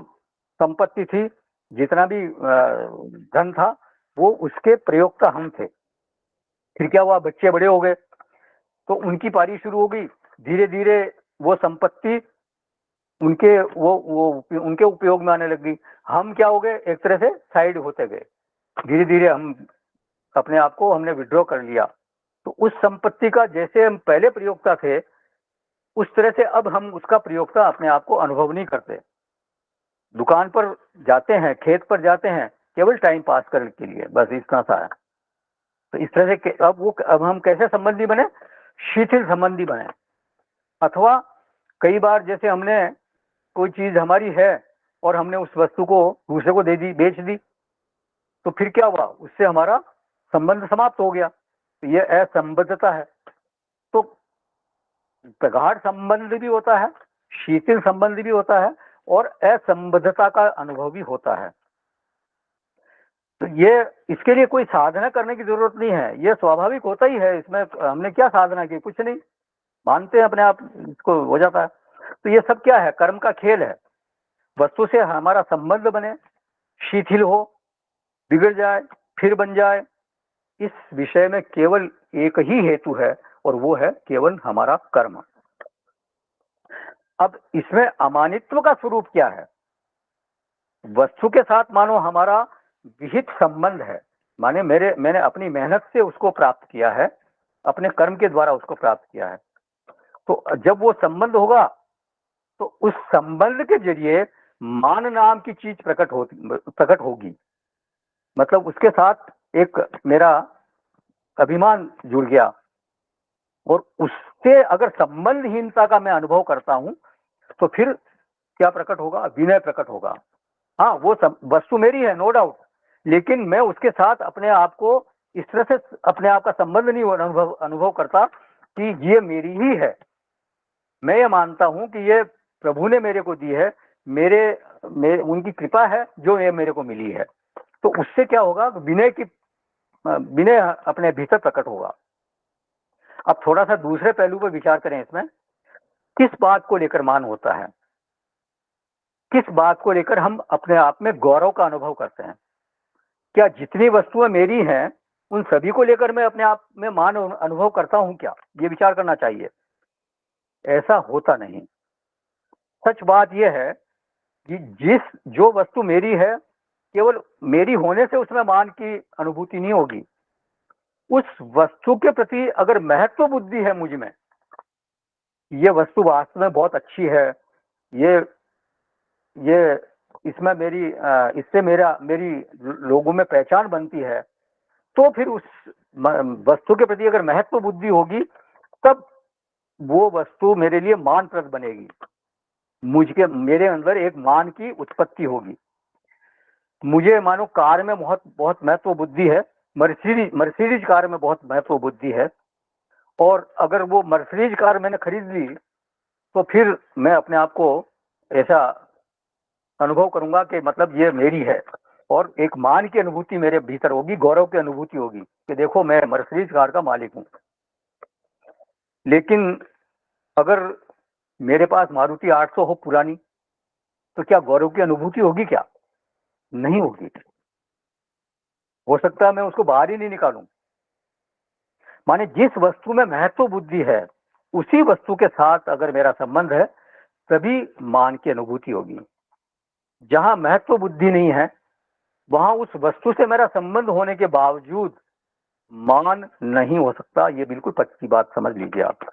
Speaker 1: संपत्ति थी, जितना भी धन था, वो उसके प्रयोक्ता हम थे। फिर क्या हुआ, बच्चे बड़े हो गए तो उनकी पारी शुरू हो गई। धीरे धीरे वो संपत्ति उनके उपयोग में आने लगी। हम क्या हो गए, एक तरह से साइड होते गए। धीरे धीरे हम अपने आप को हमने विड्रॉ कर लिया। तो उस संपत्ति का जैसे हम पहले प्रयोक्ता थे, उस तरह से अब हम उसका प्रयोक्ता अपने आप को अनुभव नहीं करते। दुकान पर जाते हैं, खेत पर जाते हैं, केवल टाइम पास करने के लिए, बस इतना सा है। तो इस तरह से अब हम कैसे संबंधी बने, शिथिल संबंधी बने। अथवा कई बार जैसे हमने कोई चीज हमारी है और हमने उस वस्तु को दूसरे को दे दी, बेच दी, तो फिर क्या हुआ, उससे हमारा संबंध समाप्त हो गया। तो ये असंबद्धता है। तो प्रगाढ़ संबंध भी होता है, शिथिल संबंध भी होता है, और असंबद्धता का अनुभव भी होता है। तो ये, इसके लिए कोई साधना करने की जरूरत नहीं है, ये स्वाभाविक होता ही है। इसमें हमने क्या साधना की, कुछ नहीं, मानते हैं अपने आप, इसको हो जाता है। तो ये सब क्या है, कर्म का खेल है। वस्तु से हमारा संबंध बने, शिथिल हो, बिगड़ जाए, फिर बन जाए, इस विषय में केवल एक ही हेतु है, और वो है केवल हमारा कर्म। अब इसमें अमानित्व का स्वरूप क्या है? वस्तु के साथ मानो हमारा विहित संबंध है, माने मैंने अपनी मेहनत से उसको प्राप्त किया है, अपने कर्म के द्वारा उसको प्राप्त किया है। तो जब वो संबंध होगा तो उस संबंध के जरिए मान नाम की चीज प्रकट होगी। मतलब उसके साथ एक मेरा अभिमान जुड़ गया, और उससे अगर संबंधहीनता का मैं अनुभव करता हूं तो फिर क्या प्रकट होगा, विनय प्रकट होगा। हाँ, वो वस्तु मेरी है, नो डाउट, लेकिन मैं उसके साथ अपने आप को इस तरह से अपने आप का संबंध नहीं अनुभव करता कि ये मेरी ही है। मैं ये मानता हूं कि ये प्रभु ने मेरे को दी है, उनकी कृपा है जो ये मेरे को मिली है। तो उससे क्या होगा, विनय अपने भीतर प्रकट होगा। अब थोड़ा सा दूसरे पहलू पर विचार करें। इसमें किस बात को लेकर मान होता है, किस बात को लेकर हम अपने आप में गौरव का अनुभव करते हैं? क्या जितनी वस्तुएं मेरी हैं उन सभी को लेकर मैं अपने आप में मान अनुभव करता हूं क्या? ये विचार करना चाहिए। ऐसा होता नहीं। सच बात यह है कि जो वस्तु मेरी है, केवल मेरी होने से उसमें मान की अनुभूति नहीं होगी। उस वस्तु के प्रति अगर महत्व बुद्धि है मुझ में, ये वस्तु वास्तव में बहुत अच्छी है, ये इसमें इससे मेरी लोगों में पहचान बनती है, तो फिर उस वस्तु के प्रति अगर महत्व बुद्धि होगी, तब वो वस्तु मेरे लिए मानप्रद बनेगी। मेरे अंदर एक मान की उत्पत्ति होगी। मुझे मानो कार में बहुत महत्व बुद्धि है, मर्सिडीज कार में बहुत महत्व बुद्धि है, और अगर वो मर्सिडीज कार मैंने खरीद ली तो फिर मैं अपने आप को ऐसा अनुभव करूंगा कि मतलब ये मेरी है, और एक मान की अनुभूति मेरे भीतर होगी, गौरव की अनुभूति होगी कि देखो मैं मर्सिडीज कार का मालिक हूँ। लेकिन अगर मेरे पास मारुति 800 हो पुरानी, तो क्या गौरव की अनुभूति होगी? क्या नहीं होगी। हो सकता है मैं उसको बाहर ही नहीं निकालूं। माने जिस वस्तु में महत्व बुद्धि है, उसी वस्तु के साथ अगर मेरा संबंध है, तभी मान की अनुभूति होगी। जहां महत्व बुद्धि नहीं है, वहां उस वस्तु से मेरा संबंध होने के बावजूद मान नहीं हो सकता। ये बिल्कुल पक्की बात समझ लीजिए आप।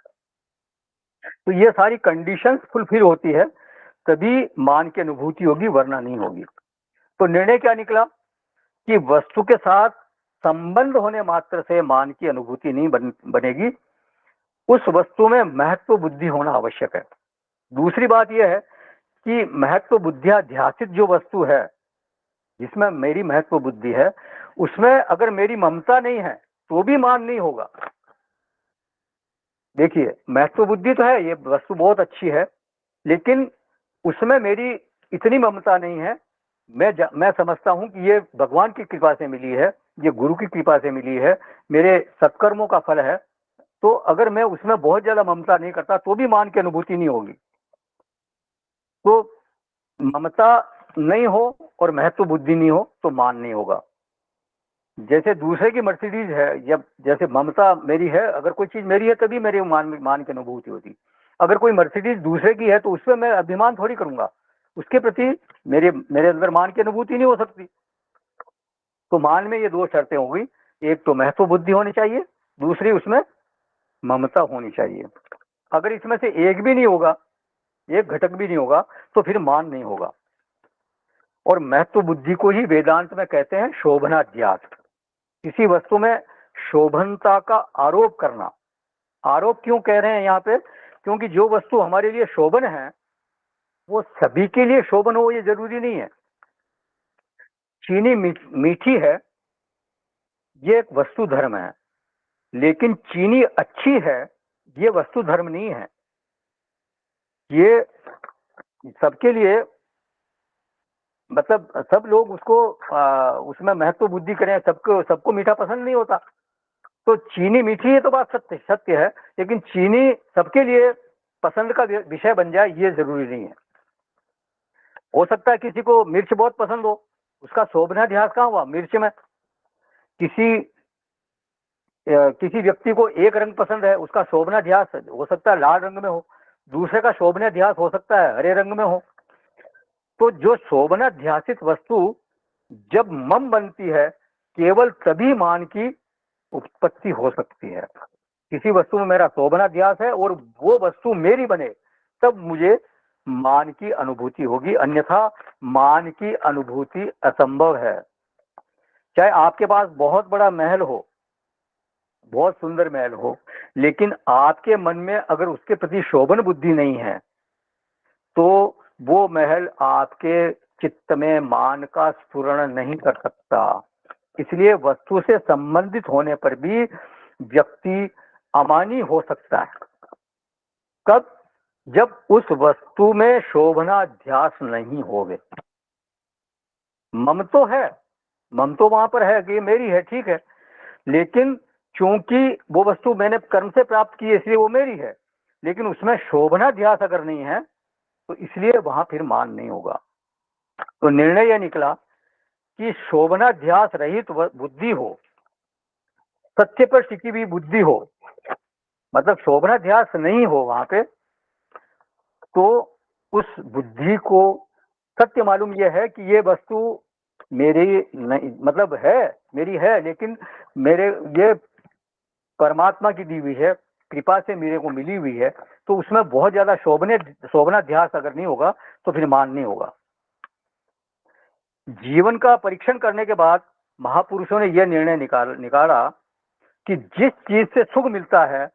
Speaker 1: तो ये सारी कंडीशंस फुलफिल होती है, तभी मान की अनुभूति होगी, वरना नहीं होगी। तो निर्णय क्या निकला कि वस्तु के साथ संबंध होने मात्र से मान की अनुभूति नहीं बनेगी, उस वस्तु में महत्व बुद्धि होना आवश्यक है। दूसरी बात यह है कि महत्व बुद्धियाध्यासित जो वस्तु है, जिसमें मेरी महत्व बुद्धि है, उसमें अगर मेरी ममता नहीं है तो भी मान नहीं होगा। देखिए, महत्व बुद्धि तो है, ये वस्तु बहुत अच्छी है, लेकिन उसमें मेरी इतनी ममता नहीं है। मैं समझता हूं कि ये भगवान की कृपा से मिली है, ये गुरु की कृपा से मिली है, मेरे सत्कर्मों का फल है। तो अगर मैं उसमें बहुत ज्यादा ममता नहीं करता तो भी मान की अनुभूति नहीं होगी। तो ममता नहीं हो और महत्व बुद्धि नहीं हो तो मान नहीं होगा। जैसे दूसरे की मर्सिडीज है, जब जैसे ममता मेरी है, अगर कोई चीज मेरी है तभी मेरी मान की अनुभूति होती। अगर कोई मर्सिडीज दूसरे की है तो उसमें मैं अभिमान थोड़ी करूंगा, उसके प्रति मेरे अंदर मान की अनुभूति नहीं हो सकती। तो मान में ये दो शर्तें हो गई, एक तो महत्व बुद्धि होनी चाहिए, दूसरी उसमें ममता होनी चाहिए। अगर इसमें से एक भी नहीं होगा, एक घटक भी नहीं होगा, तो फिर मान नहीं होगा। और महत्व बुद्धि को ही वेदांत में कहते हैं शोभनाध्यास। किसी वस्तु में शोभनता का आरोप करना। आरोप क्यों कह रहे हैं यहाँ पे? क्योंकि जो वस्तु हमारे लिए शोभन है वो सभी के लिए शोभन हो ये जरूरी नहीं है। चीनी मीठी है, ये एक वस्तु धर्म है, लेकिन चीनी अच्छी है ये वस्तु धर्म नहीं है। ये सबके लिए, मतलब सब लोग उसको उसमें महत्व बुद्धि करें, सबको मीठा पसंद नहीं होता। तो चीनी मीठी है तो बात सत्य है, लेकिन चीनी सबके लिए पसंद का विषय बन जाए ये जरूरी नहीं है। हो सकता है किसी को मिर्च बहुत पसंद हो, उसका शोभनाध्यास कहाँ हुआ? मिर्च में। किसी व्यक्ति को एक रंग पसंद है, उसका शोभनाध्यास हो सकता है लाल रंग में हो, दूसरे का शोभनाध्यास हो सकता है हरे रंग में हो। तो जो शोभनाध्यासित वस्तु जब मम बनती है, केवल तभी मान की उत्पत्ति हो सकती है। किसी वस्तु में मेरा शोभनाध्यास है और वो वस्तु मेरी बने, तब मुझे मान की अनुभूति होगी, अन्यथा मान की अनुभूति असंभव है। चाहे आपके पास बहुत बड़ा महल हो, बहुत सुंदर महल हो, लेकिन आपके मन में अगर उसके प्रति शोभन बुद्धि नहीं है, तो वो महल आपके चित्त में मान का स्फुरण नहीं कर सकता। इसलिए वस्तु से संबंधित होने पर भी व्यक्ति अमानी हो सकता है। कब? जब उस वस्तु में शोभनाध्यास नहीं होवे। मम तो है, मम तो वहां पर है कि ये मेरी है, ठीक है, लेकिन क्योंकि वो वस्तु मैंने कर्म से प्राप्त की है इसलिए वो मेरी है, लेकिन उसमें शोभनाध्यास अगर नहीं है तो इसलिए वहां फिर मान नहीं होगा। तो निर्णय यह निकला कि शोभनाध्यास रहित बुद्धि हो, सत्य पर टिकी हुई बुद्धि हो, मतलब शोभनाध्यास नहीं हो वहां पे, तो उस बुद्धि को सत्य मालूम यह है कि ये वस्तु मेरी नहीं, मतलब है, मेरी है, लेकिन मेरे ये परमात्मा की दी हुई है, कृपा से मेरे को मिली हुई है। तो उसमें बहुत ज्यादा शोभनाध्यास अगर नहीं होगा तो फिर मान नहीं होगा। जीवन का परीक्षण करने के बाद महापुरुषों ने यह निर्णय निकाला कि जिस चीज से सुख मिलता है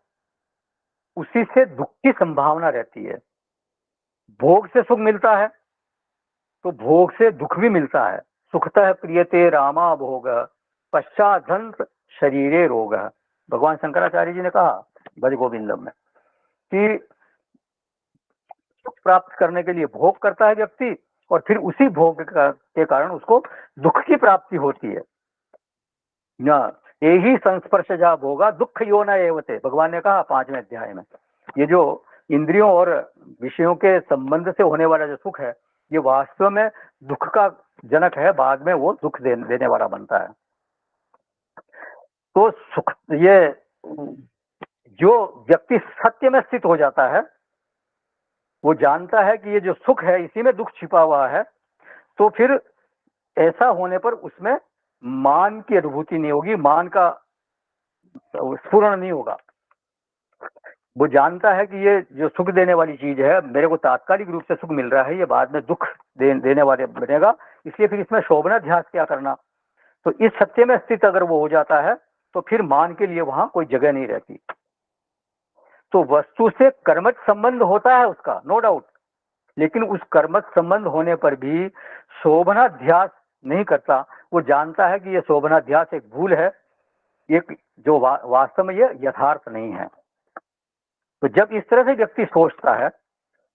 Speaker 1: उसी से दुख की संभावना रहती है। भोग से सुख मिलता है तो भोग से दुख भी मिलता है। सुखतः प्रियते रामा भोग, पश्चादंत शरीरे रोग। भगवान शंकराचार्य जी ने कहा भज गोविंदम में कि सुख प्राप्त करने के लिए भोग करता है व्यक्ति, और फिर उसी भोग के कारण उसको दुख की प्राप्ति होती है ना। यही संस्पर्शजा भोगा दुख यो न एवते, भगवान ने कहा 5वें अध्याय में। ये जो इंद्रियों और विषयों के संबंध से होने वाला जो सुख है, ये वास्तव में दुख का जनक है, बाद में वो दुख देने वाला बनता है। तो सुख, ये जो व्यक्ति सत्य में स्थित हो जाता है, वो जानता है कि ये जो सुख है इसी में दुख छिपा हुआ है, तो फिर ऐसा होने पर उसमें मान की अनुभूति नहीं होगी, मान का स्फुरण नहीं होगा। वो जानता है कि ये जो सुख देने वाली चीज है, मेरे को तात्कालिक रूप से सुख मिल रहा है, ये बाद में दुख देने वाले बनेगा, इसलिए फिर इसमें शोभनाध्यास क्या करना। तो इस सत्य में स्थित अगर वो हो जाता है तो फिर मान के लिए वहां कोई जगह नहीं रहती। तो वस्तु से कर्मठ संबंध होता है उसका, नो डाउट, लेकिन उस कर्मठ संबंध होने पर भी शोभनाध्यास नहीं करता। वो जानता है कि ये शोभनाध्यास एक भूल है, एक जो वास्तव में ये यथार्थ नहीं है। तो जब इस तरह से व्यक्ति सोचता है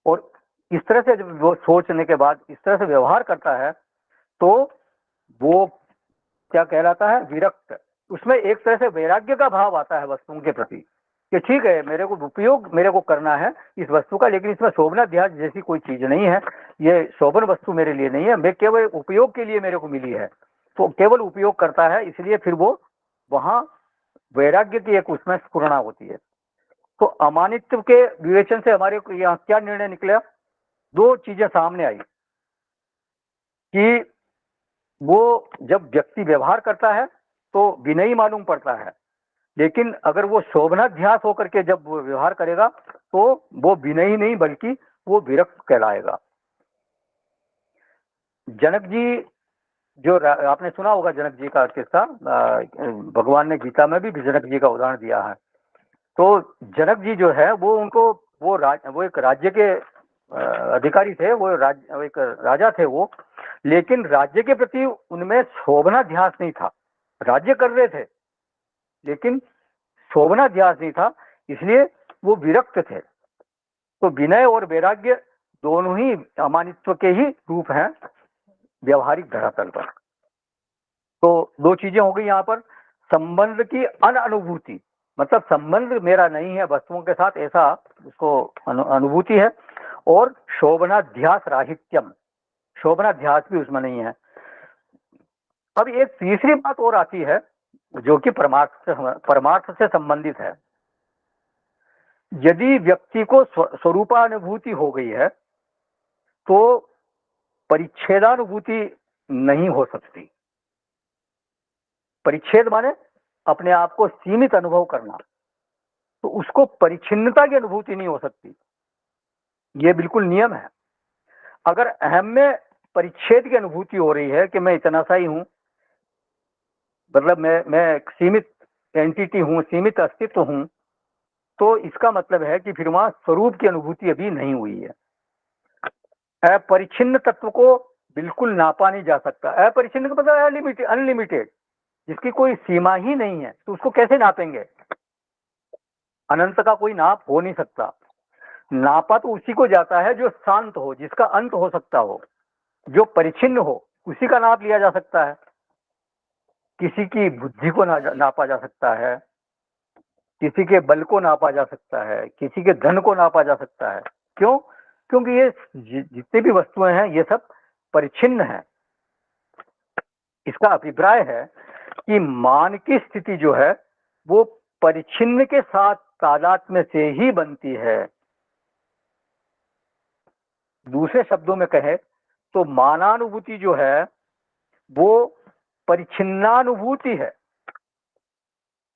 Speaker 1: और इस तरह से जब वो सोचने के बाद इस तरह से व्यवहार करता है, तो वो क्या कहलाता है, विरक्त। उसमें एक तरह से वैराग्य का भाव आता है वस्तुओं के प्रति, कि ठीक है मेरे को उपयोग मेरे को करना है इस वस्तु का, लेकिन इसमें शोभनाध्यास जैसी कोई चीज नहीं है, ये शोभन वस्तु मेरे लिए नहीं है, मैं केवल उपयोग के लिए मेरे को मिली है, तो केवल उपयोग करता है, इसलिए फिर वो वहां वैराग्य की एक उसमें स्फुरणा होती है। तो अमानित्व के विवेचन से हमारे को यहाँ क्या निर्णय निकला, दो चीजें सामने आई कि वो जब व्यक्ति व्यवहार करता है तो विनयी मालूम पड़ता है, लेकिन अगर वो शोभनाध्यास होकर के जब वो व्यवहार करेगा तो वो विनयी नहीं बल्कि वो विरक्त कहलाएगा। जनक जी, जो आपने सुना होगा जनक जी का किस्सा, भगवान ने गीता में भी जनक जी का उदाहरण दिया है। तो जनक जी जो है वो उनको वो एक राज्य के अधिकारी थे, वो एक राजा थे वो, लेकिन राज्य के प्रति उनमें शोभनाध्यास नहीं था। राज्य कर रहे थे लेकिन शोभनाध्यास नहीं था, इसलिए वो विरक्त थे। तो विनय और वैराग्य दोनों ही अमानित्व के ही रूप हैं व्यवहारिक धरातल पर। तो दो चीजें हो गई यहाँ पर, संबंध की अनुभूति, मतलब संबंध मेरा नहीं है वस्तुओं के साथ, ऐसा उसको अनुभूति है, और शोभनाध्यास राहित्यम, शोभनाध्यास भी उसमें नहीं है। अब एक तीसरी बात और आती है जो कि परमार्थ से संबंधित है। यदि व्यक्ति को स्वरूपानुभूति हो गई है तो परिच्छेदानुभूति नहीं हो सकती। परिच्छेद माने अपने आप को सीमित अनुभव करना, तो उसको परिच्छिन्नता की अनुभूति नहीं हो सकती, ये बिल्कुल नियम है। अगर अहम में परिच्छेद की अनुभूति हो रही है कि मैं इतना सा ही हूं, मतलब मैं सीमित एंटिटी हूं, सीमित अस्तित्व हूं, तो इसका मतलब है कि फिर वहां स्वरूप की अनुभूति अभी नहीं हुई है। अपरिच्छिन्न तत्व को बिल्कुल नापा नहीं जा सकता। अपरिच्छिन्न का मतलब अनलिमिटेड, जिसकी कोई सीमा ही नहीं है, तो उसको कैसे नापेंगे? अनंत का कोई नाप हो नहीं सकता। नापा तो उसी को जाता है जो शांत हो, जिसका अंत हो सकता हो। जो परिच्छिन्न हो उसी का नाप लिया जा सकता है। किसी की बुद्धि को नापा जा सकता है, किसी के बल को नापा जा सकता है, किसी के धन को नापा जा सकता है। क्यों? क्योंकि ये जितनी भी वस्तुएं हैं ये सब परिच्छिन्न है। इसका अभिप्राय है कि मान की स्थिति जो है वो परिच्छिन्न के साथ तादात्म्य से ही बनती है। दूसरे शब्दों में कहे तो मानानुभूति जो है वो परिच्छिन्नानुभूति है।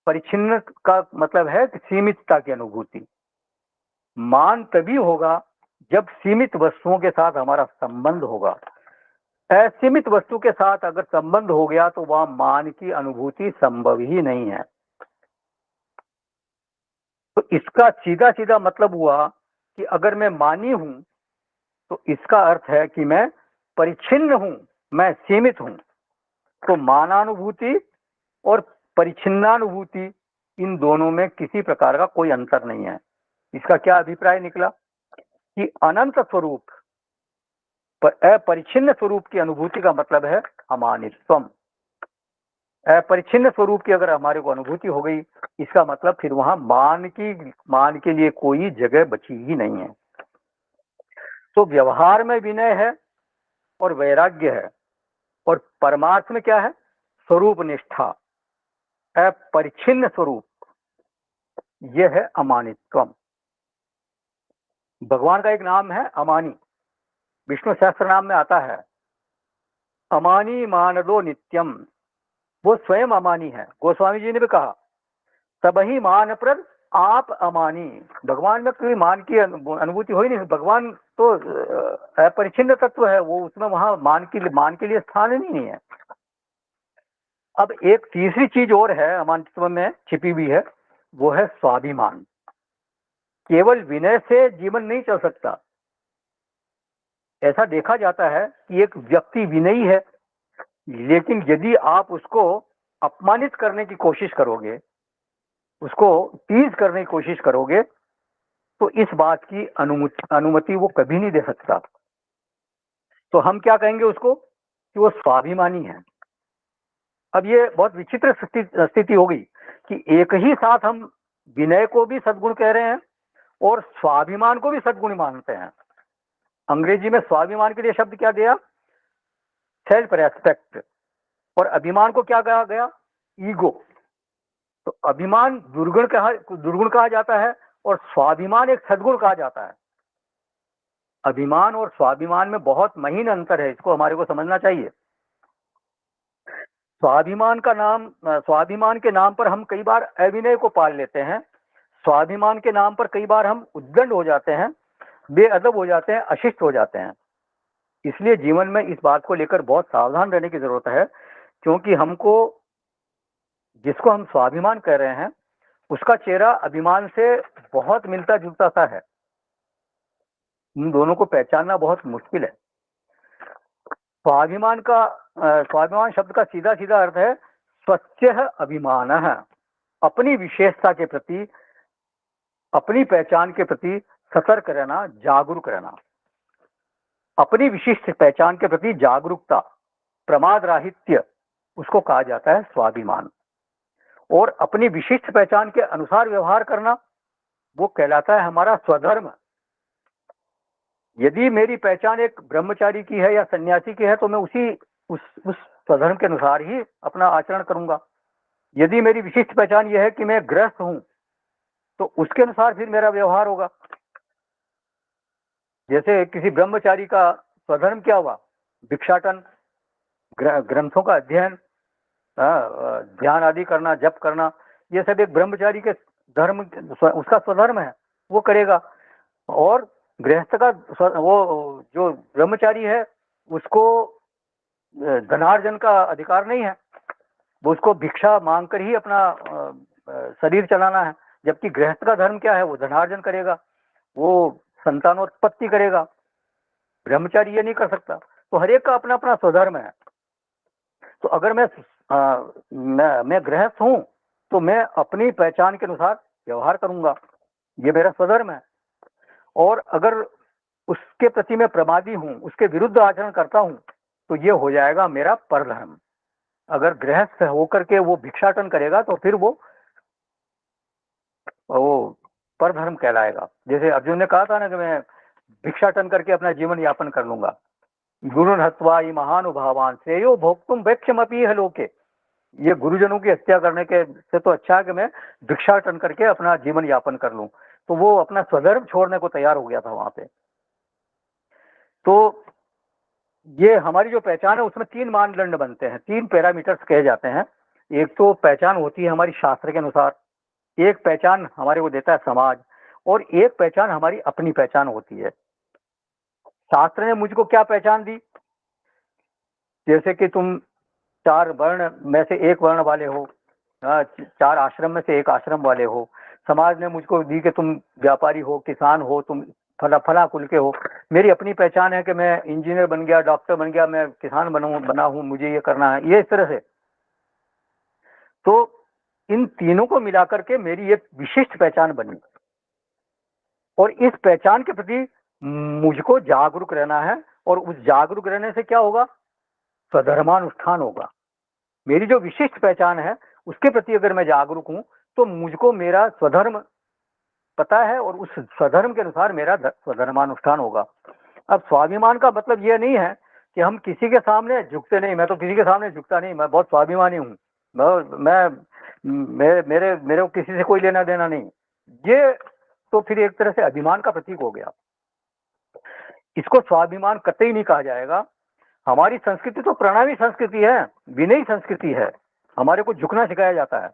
Speaker 1: परिच्छिन्न का मतलब है सीमितता की अनुभूति। मान तभी होगा जब सीमित वस्तुओं के साथ हमारा संबंध होगा। असीमित वस्तु के साथ अगर संबंध हो गया तो वह मान की अनुभूति संभव ही नहीं है। तो इसका सीधा सीधा मतलब हुआ कि अगर मैं मानी हूं तो इसका अर्थ है कि मैं परिच्छिन्न हूं, मैं सीमित हूं। तो मानानुभूति और परिच्छिन्नानुभूति, इन दोनों में किसी प्रकार का कोई अंतर नहीं है। इसका क्या अभिप्राय निकला? कि अनंत स्वरूप अपरिच्छिन्न स्वरूप की अनुभूति का मतलब है अमानित्वम। अपरिच्छिन्न स्वरूप की अगर हमारे को अनुभूति हो गई, इसका मतलब फिर वहां मान के लिए कोई जगह बची ही नहीं है। तो व्यवहार में विनय है और वैराग्य है, और परमार्थ में क्या है? स्वरूप निष्ठा, अपरिच्छिन्न स्वरूप, यह है अमानित्वम। भगवान का एक नाम है अमानी, विष्णु सहस्त्र नाम में आता है अमानी मानदो नित्यम। वो स्वयं अमानी है। गोस्वामी जी ने भी कहा सबही मानप्रद आप अमानी। भगवान में कोई मान की अनुभूति हो ही नहीं। भगवान तो अपरिच्छिन्न तत्व है, वो उसमें वहां मान के लिए स्थान ही नहीं है। अब एक तीसरी चीज और है अमानित्व में छिपी हुई है, वो है स्वाभिमान। केवल विनय से जीवन नहीं चल सकता। ऐसा देखा जाता है कि एक व्यक्ति विनयी है, लेकिन यदि आप उसको अपमानित करने की कोशिश करोगे, उसको टीज करने की कोशिश करोगे, तो इस बात की अनुमति वो कभी नहीं दे सकता। तो हम क्या कहेंगे उसको कि वो स्वाभिमानी है। अब ये बहुत विचित्र स्थिति हो गई कि एक ही साथ हम विनय को भी सद्गुण कह रहे हैं और स्वाभिमान को भी सद्गुण मानते हैं। अंग्रेजी में स्वाभिमान के लिए शब्द क्या दिया? Self respect. और अभिमान को क्या कहा गया? ईगो। तो अभिमान दुर्गुण कहा जाता है और स्वाभिमान एक सद्गुण कहा जाता है। अभिमान और स्वाभिमान में बहुत महीन अंतर है, इसको हमारे को समझना चाहिए। स्वाभिमान के नाम पर हम कई बार अविनय को पाल लेते हैं। स्वाभिमान के नाम पर कई बार हम उद्दंड हो जाते हैं, बेअदब हो जाते हैं, अशिष्ट हो जाते हैं। इसलिए जीवन में इस बात को लेकर बहुत सावधान रहने की जरूरत है, क्योंकि जिसको हम स्वाभिमान कह रहे हैं उसका चेहरा अभिमान से बहुत मिलता जुलता सा है। इन दोनों को पहचानना बहुत मुश्किल है। स्वाभिमान शब्द का सीधा सीधा अर्थ है स्वच्छ अभिमान, अपनी विशेषता के प्रति, अपनी पहचान के प्रति सतर्क रहना, जागरूक रहना। अपनी विशिष्ट पहचान के प्रति जागरूकता, प्रमाद राहित्य, उसको कहा जाता है स्वाभिमान। और अपनी विशिष्ट पहचान के अनुसार व्यवहार करना, वो कहलाता है हमारा स्वधर्म। यदि मेरी पहचान एक ब्रह्मचारी की है या सन्यासी की है तो मैं उस स्वधर्म के अनुसार ही अपना आचरण करूंगा। यदि मेरी विशिष्ट पहचान यह है कि मैं गृहस्थ हूं तो उसके अनुसार फिर मेरा व्यवहार होगा। जैसे किसी ब्रह्मचारी का स्वधर्म क्या हुआ? भिक्षाटन, ग्रंथों का अध्ययन, ध्यान आदि करना, जप करना, ये सब एक ब्रह्मचारी के धर्म, उसका स्वधर्म है, वो करेगा। और गृहस्थ का वो जो ब्रह्मचारी है उसको धनार्जन का अधिकार नहीं है, वो उसको भिक्षा मांगकर ही अपना शरीर चलाना है। जबकि गृहस्थ का धर्म क्या है? वो धनार्जन करेगा, वो संतानोत्पत्ति करेगा। ब्रह्मचारी ये नहीं कर सकता। तो हर एक का अपना अपना स्वधर्म है। तो अगर मैं गृहस्थ हूं तो मैं अपनी पहचान के अनुसार व्यवहार करूंगा, ये मेरा स्वधर्म है। और अगर उसके प्रति मैं प्रमादी हूं, उसके विरुद्ध आचरण करता हूं, तो ये हो जाएगा मेरा परधर्म। अगर गृहस्थ होकर के वो भिक्षाटन करेगा तो फिर वो परधर्म कहलाएगा। जैसे अर्जुन ने कहा था ना कि मैं भिक्षाटन करके अपना जीवन यापन कर लूंगा। गुरु हत्वा महानुभावान श्रेयो भोक्तुम वैक्षमपि लोके। ये गुरुजनों की हत्या करने के से तो अच्छा है कि मैं भिक्षाटन करके अपना जीवन यापन कर लूं। तो वो अपना स्वधर्म छोड़ने को तैयार हो गया था वहां पे। तो ये हमारी जो पहचान है उसमें 3 मानदंड बनते हैं, 3 पैरामीटर्स कहे जाते हैं। एक तो पहचान होती है हमारी शास्त्र के अनुसार, एक पहचान हमारे को देता है समाज, और एक पहचान हमारी अपनी पहचान होती है। शास्त्र ने मुझको क्या पहचान दी? जैसे कि तुम 4 वर्ण में से एक वर्ण वाले हो, 4 आश्रम में से एक आश्रम वाले हो। समाज ने मुझको दी कि तुम व्यापारी हो, किसान हो, तुम फला कुल के हो। मेरी अपनी पहचान है कि मैं इंजीनियर बन गया, डॉक्टर बन गया, मैं किसान बना हूं, मुझे ये करना है, ये इस तरह से। तो इन तीनों को मिलाकर के मेरी एक विशिष्ट पहचान बनी, और इस पहचान के प्रति मुझको जागरूक रहना है, और उस जागरूक रहने से क्या होगा? स्वधर्मानुष्ठान होगा। मेरी जो विशिष्ट पहचान है उसके प्रति अगर मैं जागरूक हूं तो मुझको मेरा स्वधर्म पता है, और उस स्वधर्म के अनुसार मेरा स्वधर्मानुष्ठान होगा। अब स्वाभिमान का मतलब यह नहीं है कि हम किसी के सामने झुकते नहीं। मैं तो किसी के सामने झुकता नहीं, मैं बहुत स्वाभिमानी हूँ। मेरे मेरे को किसी से कोई लेना देना नहीं। ये तो फिर एक तरह से अभिमान का प्रतीक हो गया। इसको स्वाभिमान कतई नहीं कहा जाएगा। हमारी संस्कृति तो प्रणामी संस्कृति है, विनयी संस्कृति है। हमारे को झुकना सिखाया जाता है।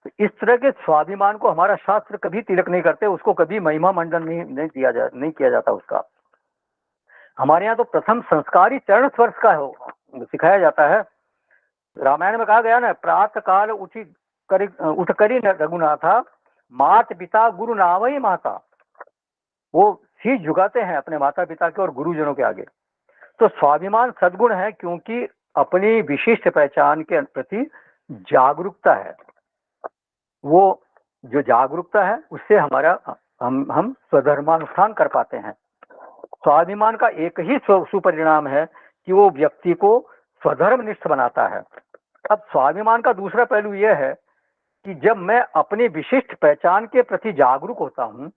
Speaker 1: तो इस तरह के स्वाभिमान को हमारा शास्त्र कभी तिलक नहीं करते, उसको कभी महिमा मंडन नहीं किया जाता उसका। हमारे यहाँ तो प्रथम संस्कार ही चरण स्पर्श का हो सिखाया जाता है। रामायण में कहा गया ना, प्रातः काल उठ करी रघुनाथा, मात पिता गुरु नाम ही माता। वो शीश झुकाते हैं अपने माता पिता के और गुरुजनों के आगे। तो स्वाभिमान सद्गुण है, क्योंकि अपनी विशिष्ट पहचान के प्रति जागरूकता है। वो जो जागरूकता है उससे हमारा हम स्वधर्मानुष्ठान कर पाते हैं। स्वाभिमान का एक ही सुपरिणाम है कि वो व्यक्ति को स्वधर्मनिष्ठ बनाता है। अब स्वाभिमान का दूसरा पहलू यह है कि जब मैं अपनी विशिष्ट पहचान के प्रति जागरूक होता हूं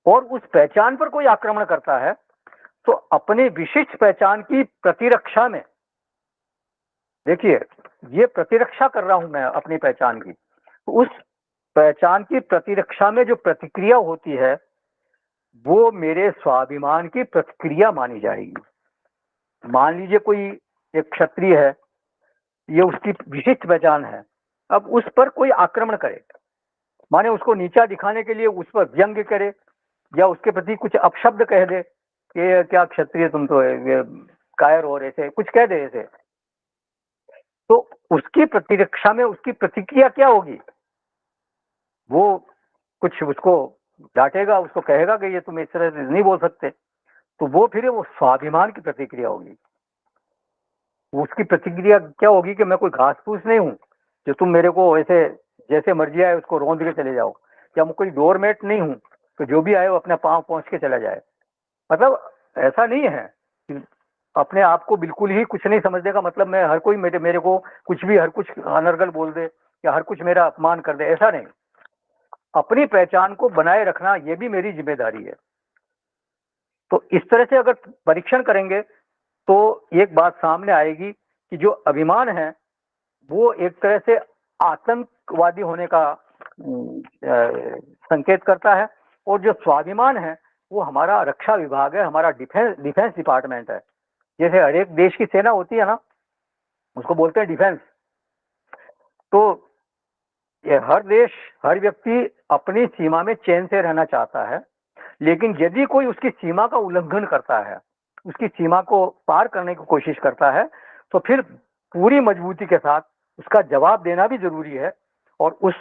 Speaker 1: और उस पहचान पर कोई आक्रमण करता है, तो अपनी विशिष्ट पहचान की प्रतिरक्षा में, देखिए ये प्रतिरक्षा कर रहा हूं मैं अपनी पहचान की, तो उस पहचान की प्रतिरक्षा में जो प्रतिक्रिया होती है वो मेरे स्वाभिमान की प्रतिक्रिया मानी जाएगी। मान लीजिए कोई एक क्षत्रिय है, ये उसकी विशिष्ट पहचान है। अब उस पर कोई आक्रमण करे, माने उसको नीचा दिखाने के लिए उस पर व्यंग्य करे या उसके प्रति कुछ अपशब्द कह दे कि क्या क्षत्रिय तुम तो कायर हो, ऐसे कुछ कह दे ऐसे, तो उसकी प्रतिरक्षा में उसकी प्रतिक्रिया क्या होगी? वो कुछ उसको डांटेगा, उसको कहेगा कि ये तुम इस तरह से नहीं बोल सकते। तो वो फिर वो स्वाभिमान की प्रतिक्रिया होगी। उसकी प्रतिक्रिया क्या होगी कि मैं कोई घास फूस नहीं हूँ जो तुम मेरे को ऐसे जैसे मर्जी आए उसको रौंद के चले जाओ, या मैं कोई डोरमेट नहीं हूँ तो जो भी आए वो अपने पाँव पहुँच के चला जाए। मतलब ऐसा नहीं है कि अपने आप को बिल्कुल ही कुछ नहीं समझने का मतलब मैं हर कोई मेरे को कुछ भी हर कुछ अनर्गल बोल दे या हर कुछ मेरा अपमान कर दे, ऐसा नहीं। अपनी पहचान को बनाए रखना ये भी मेरी जिम्मेदारी है। तो इस तरह से अगर परीक्षण करेंगे तो एक बात सामने आएगी कि जो अभिमान है वो एक तरह से आतंकवादी होने का संकेत करता है, और जो स्वाभिमान है वो हमारा रक्षा विभाग है, हमारा डिफेंस डिपार्टमेंट है। जैसे हर एक देश की सेना होती है ना, उसको बोलते हैं डिफेंस। तो ये हर देश, हर व्यक्ति अपनी सीमा में चैन से रहना चाहता है, लेकिन यदि कोई उसकी सीमा का उल्लंघन करता है, उसकी सीमा को पार करने की कोशिश करता है, तो फिर पूरी मजबूती के साथ उसका जवाब देना भी जरूरी है, और उस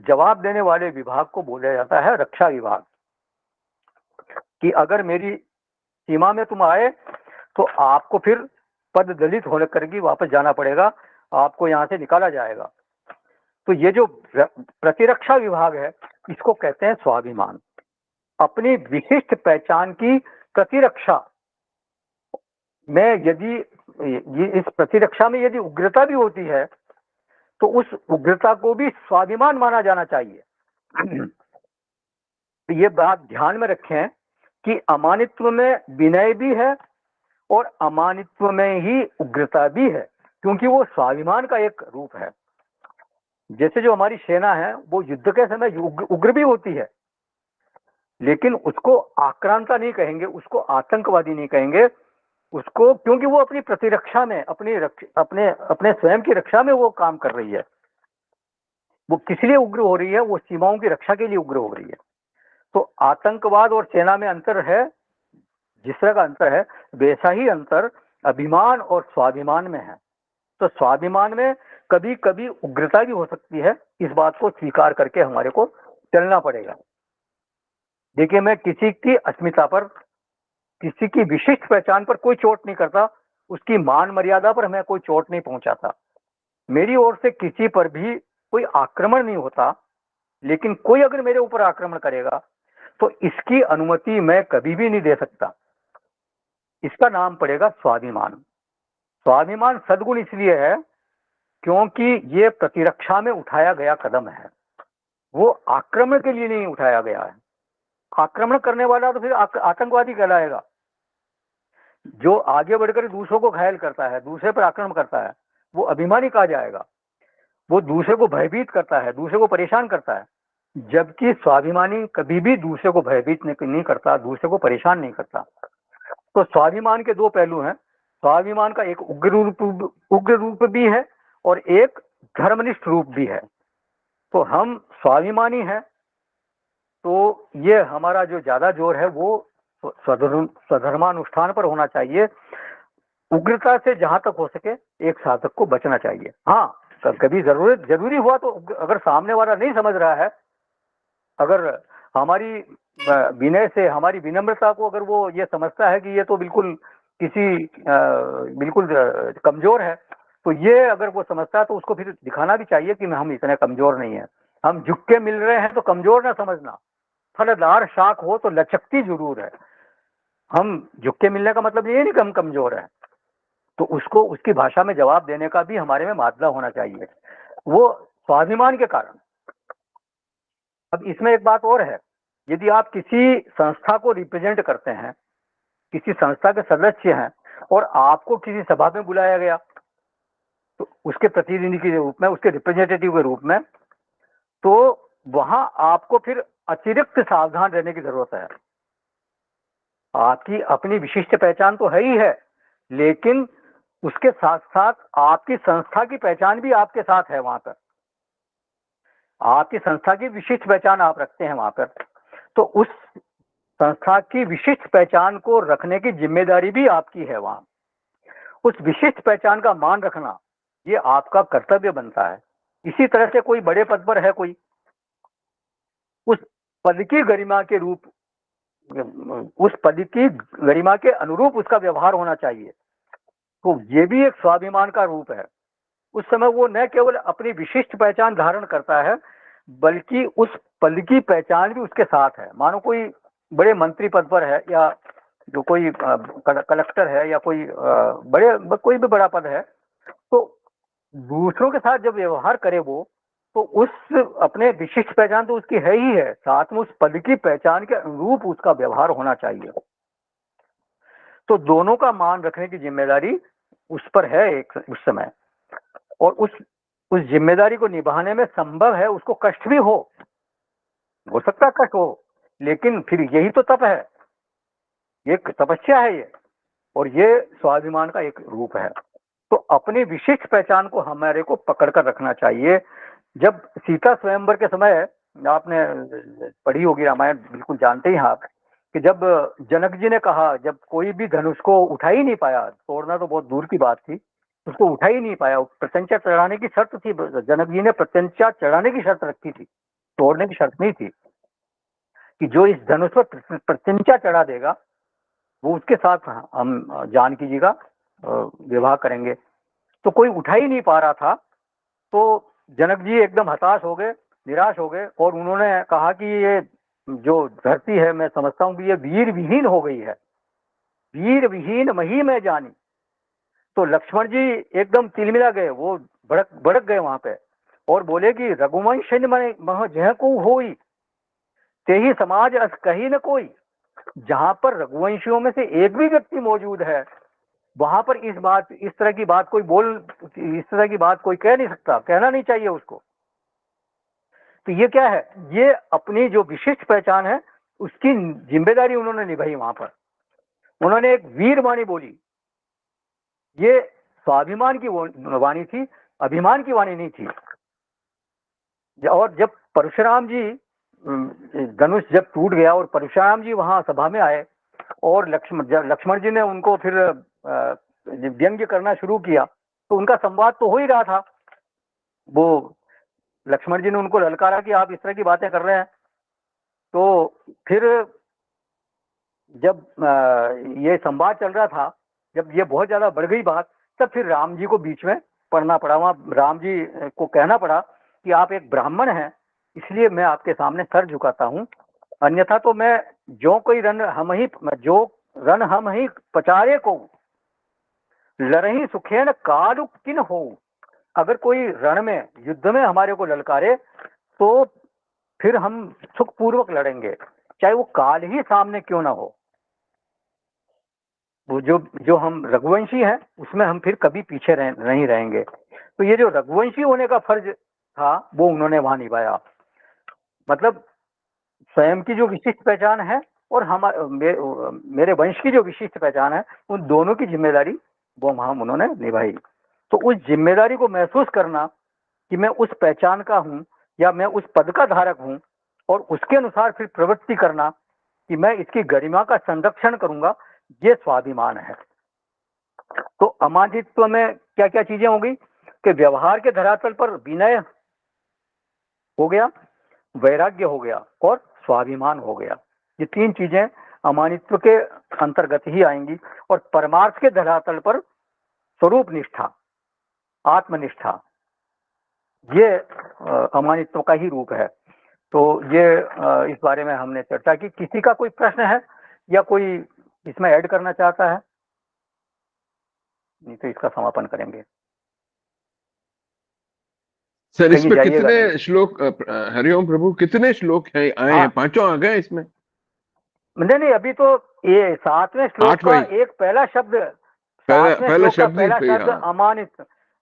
Speaker 1: जवाब देने वाले विभाग को बोला जाता है रक्षा विभाग। कि अगर मेरी सीमा में तुम आए तो आपको फिर पद दलित होने करके वापस जाना पड़ेगा, आपको यहाँ से निकाला जाएगा। तो ये जो प्रतिरक्षा विभाग है इसको कहते हैं स्वाभिमान। अपनी विशिष्ट पहचान की प्रतिरक्षा में यदि इस प्रतिरक्षा में यदि उग्रता भी होती है तो उस उग्रता को भी स्वाभिमान माना जाना चाहिए। तो ये बात ध्यान में रखें कि अमानित्व में विनय भी है और अमानित्व में ही उग्रता भी है, क्योंकि वो स्वाभिमान का एक रूप है। जैसे जो हमारी सेना है वो युद्ध के समय उग्र भी होती है, लेकिन उसको आक्रांता नहीं कहेंगे, उसको आतंकवादी नहीं कहेंगे उसको, क्योंकि वो अपनी प्रतिरक्षा में अपने स्वयं की रक्षा में वो काम कर रही है। वो किस लिए उग्र हो रही है? वो सीमाओं की रक्षा के लिए उग्र हो रही है। तो आतंकवाद और सेना में अंतर है, जिस तरह का अंतर है वैसा ही अंतर अभिमान और स्वाभिमान में है। तो स्वाभिमान में कभी कभी उग्रता भी हो सकती है, इस बात को स्वीकार करके हमारे को चलना पड़ेगा। देखिए, मैं किसी की अस्मिता पर, किसी की विशिष्ट पहचान पर कोई चोट नहीं करता, उसकी मान मर्यादा पर मैं कोई चोट नहीं पहुंचाता, मेरी ओर से किसी पर भी कोई आक्रमण नहीं होता। लेकिन कोई अगर मेरे ऊपर आक्रमण करेगा तो इसकी अनुमति मैं कभी भी नहीं दे सकता। इसका नाम पड़ेगा स्वाभिमान। स्वाभिमान सद्गुण इसलिए है क्योंकि ये प्रतिरक्षा में उठाया गया कदम है, वो आक्रमण के लिए नहीं उठाया गया है। आक्रमण करने वाला तो फिर आतंकवादी कहलाएगा। जो आगे बढ़कर दूसरों को घायल करता है, दूसरे पर आक्रमण करता है, वो अभिमानी कहा जाएगा। वो दूसरे को भयभीत करता है, दूसरे को परेशान करता है। जबकि स्वाभिमानी कभी भी दूसरे को भयभीत नहीं करता, दूसरे को परेशान नहीं करता। तो स्वाभिमान के दो पहलू हैं। स्वाभिमान का एक उग्र रूप भी है और एक धर्मनिष्ठ रूप भी है। तो हम स्वाभिमानी हैं, तो ये हमारा जो ज्यादा जोर है वो स्वधर्मानुष्ठान पर होना चाहिए। उग्रता से जहां तक हो सके एक साधक को बचना चाहिए। हाँ, कभी जरूरी हुआ तो अगर सामने वाला नहीं समझ रहा है, अगर हमारी विनय से, हमारी विनम्रता को अगर वो ये समझता है कि ये तो बिल्कुल कमजोर है, तो ये अगर वो समझता है तो उसको फिर दिखाना भी चाहिए कि हम इतने कमजोर नहीं है। हम झुक के मिल रहे हैं तो कमजोर ना समझना। फलदार शाख हो तो लचकती जरूर है। हम झुक के मिलने का मतलब ये नहीं कि हम कमजोर हैं। तो उसको उसकी भाषा में जवाब देने का भी हमारे में मादला होना चाहिए, वो स्वाभिमान के कारण। अब इसमें एक बात और है, यदि आप किसी संस्था को रिप्रेजेंट करते हैं, किसी संस्था के सदस्य हैं और आपको किसी सभा में बुलाया गया, तो उसके प्रतिनिधि के रूप में, उसके रिप्रेजेंटेटिव के रूप में, तो वहां आपको फिर अतिरिक्त सावधान रहने की जरूरत है। आपकी अपनी विशिष्ट पहचान तो है ही है, लेकिन उसके साथ साथ आपकी संस्था की पहचान भी आपके साथ है। वहां पर आपकी संस्था की विशिष्ट पहचान आप रखते हैं वहां पर, तो उस संस्था की विशिष्ट पहचान को रखने की जिम्मेदारी भी आपकी है। वहां उस विशिष्ट पहचान का मान रखना ये आपका कर्तव्य बनता है। इसी तरह से कोई बड़े पद पर है, कोई उस पद की गरिमा के रूप, उस पद की गरिमा के अनुरूप उसका व्यवहार होना चाहिए। तो ये भी एक स्वाभिमान का रूप है। उस समय वो न केवल अपनी विशिष्ट पहचान धारण करता है, बल्कि उस पद की पहचान भी उसके साथ है। मानो कोई बड़े मंत्री पद पर है, या जो कोई कलेक्टर है, या कोई कोई भी बड़ा पद है, तो दूसरों के साथ जब व्यवहार करे वो, तो उस अपने विशिष्ट पहचान तो उसकी है ही है, साथ में उस पद की पहचान के अनुरूप उसका व्यवहार होना चाहिए। तो दोनों का मान रखने की जिम्मेदारी उस पर है एक उस समय, और उस जिम्मेदारी को निभाने में संभव है उसको कष्ट भी हो सकता है कष्ट हो, लेकिन फिर यही तो तप है, ये तपस्या है ये, और ये स्वाभिमान का एक रूप है। तो अपनी विशिष्ट पहचान को हमारे को पकड़ कर रखना चाहिए। जब सीता स्वयंवर के समय, आपने पढ़ी होगी रामायण, बिल्कुल जानते ही आप, कि जब जनक जी ने कहा, जब कोई भी धनुष को उठा ही नहीं पाया, तोड़ना तो बहुत दूर की बात थी, उसको उठा ही नहीं पाया, प्रत्यंचा चढ़ाने की शर्त थी, जनक जी ने प्रत्यंचा चढ़ाने की शर्त रखी थी, तोड़ने की शर्त नहीं थी, कि जो इस धनुष पर प्रत्यंचा चढ़ा देगा वो उसके साथ हम जान कीजिएगा विवाह करेंगे। तो कोई उठा ही नहीं पा रहा था, तो जनक जी एकदम हताश हो गए, निराश हो गए, और उन्होंने कहा कि ये जो धरती है, मैं समझता हूँ कि ये वीर विहीन हो गई है, वीर विहीन मही में जानी। तो लक्ष्मण जी एकदम तिलमिला गए, वो भड़क गए वहां पे, और बोले कि रघुवंश मह जह को होई ते ही समाज अस कही न कोई। जहां पर रघुवंशियों में से एक भी व्यक्ति मौजूद है, वहां पर इस तरह की बात कोई कह नहीं सकता, कहना नहीं चाहिए उसको। तो ये क्या है, ये अपनी जो विशिष्ट पहचान है उसकी जिम्मेदारी उन्होंने निभाई। वहां पर उन्होंने एक वीर वाणी बोली, ये स्वाभिमान की वाणी थी, अभिमान की वाणी नहीं थी। और जब परशुराम जी, धनुष जब टूट गया और परशुराम जी वहां सभा में आए, और लक्ष्मण जी ने उनको फिर व्यंग्य करना शुरू किया, तो उनका संवाद तो हो ही रहा था। वो लक्ष्मण जी ने उनको ललकारा कि आप इस तरह की बातें कर रहे हैं। तो फिर जब ये संवाद चल रहा था, जब ये बहुत ज्यादा बढ़ गई बात, तब फिर राम जी को बीच में पढ़ना पड़ा। वहां राम जी को कहना पड़ा कि आप एक ब्राह्मण हैं, इसलिए मैं आपके सामने सर झुकाता हूं, अन्यथा तो मैं जो रन हम ही पचारे को लरही सुखेन कालु किन हो। अगर कोई रण में युद्ध में हमारे को ललकारे तो फिर हम सुखपूर्वक लड़ेंगे, चाहे वो काल ही सामने क्यों ना हो। वो जो हम रघुवंशी हैं उसमें हम फिर कभी पीछे नहीं रहेंगे। तो ये जो रघुवंशी होने का फर्ज था वो उन्होंने वहां निभाया। मतलब स्वयं की जो विशिष्ट पहचान है और मेरे वंश की जो विशिष्ट पहचान है, उन दोनों की जिम्मेदारी वो वहां उन्होंने निभाई। तो उस जिम्मेदारी को महसूस करना कि मैं उस पहचान का हूं या मैं उस पद का धारक हूं, और उसके अनुसार फिर प्रवृत्ति करना कि मैं इसकी गरिमा का संरक्षण करूंगा, ये स्वाभिमान है। तो अमानित्व में क्या क्या चीजें होंगी कि व्यवहार के धरातल पर विनय हो गया, वैराग्य हो गया और स्वाभिमान हो गया। ये तीन चीजें अमानित्व के अंतर्गत ही आएंगी। और परमार्थ के धरातल पर स्वरूप निष्ठा, आत्मनिष्ठा, ये अमानित्व का ही रूप है। तो ये इस बारे में हमने चर्चा की। किसी का कोई प्रश्न है या कोई इसमें ऐड करना चाहता है? नहीं तो इसका समापन करेंगे।
Speaker 4: सर इसमें कितने श्लोक, हरिओम प्रभु, कितने श्लोक हैं आए हैं? पांचों आ गए इसमें?
Speaker 1: नहीं, अभी तो ये 7वें श्लोक का एक पहला शब्द,
Speaker 4: पहला शब्द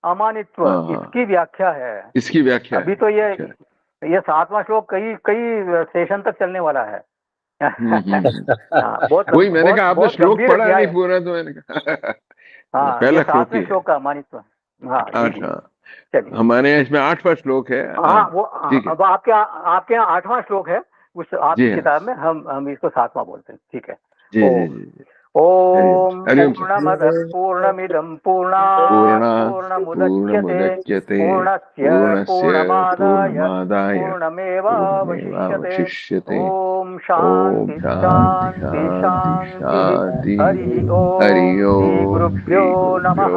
Speaker 1: अमानित्व, इसकी व्याख्या है।
Speaker 4: इसकी व्याख्या
Speaker 1: अभी तो ये 7वां श्लोक कई सेशन तक चलने वाला है।
Speaker 4: वही मैंने कहा, आपने श्लोक पढ़ा नहीं पूरा, तो मैंने कहा
Speaker 1: हाँ, पहला 7वें श्लोक का अमानित्व। हाँ,
Speaker 4: हमारे यहाँ इसमें 8वां श्लोक है।
Speaker 1: हाँ, वो अब आपके यहाँ 8वां श्लोक है उस आपकी किताब में। हम इसको 7वां बोलते हैं। ठीक है। ओम पूर्णमदः पूर्णमिदं पूर्णात् पूर्णमुदच्यते पूर्णस्य पूर्णमादाय पूर्णमेवावशिष्यते। ओम शांति शांति शांति। हरि ओम। श्री गुरुभ्यो नमः।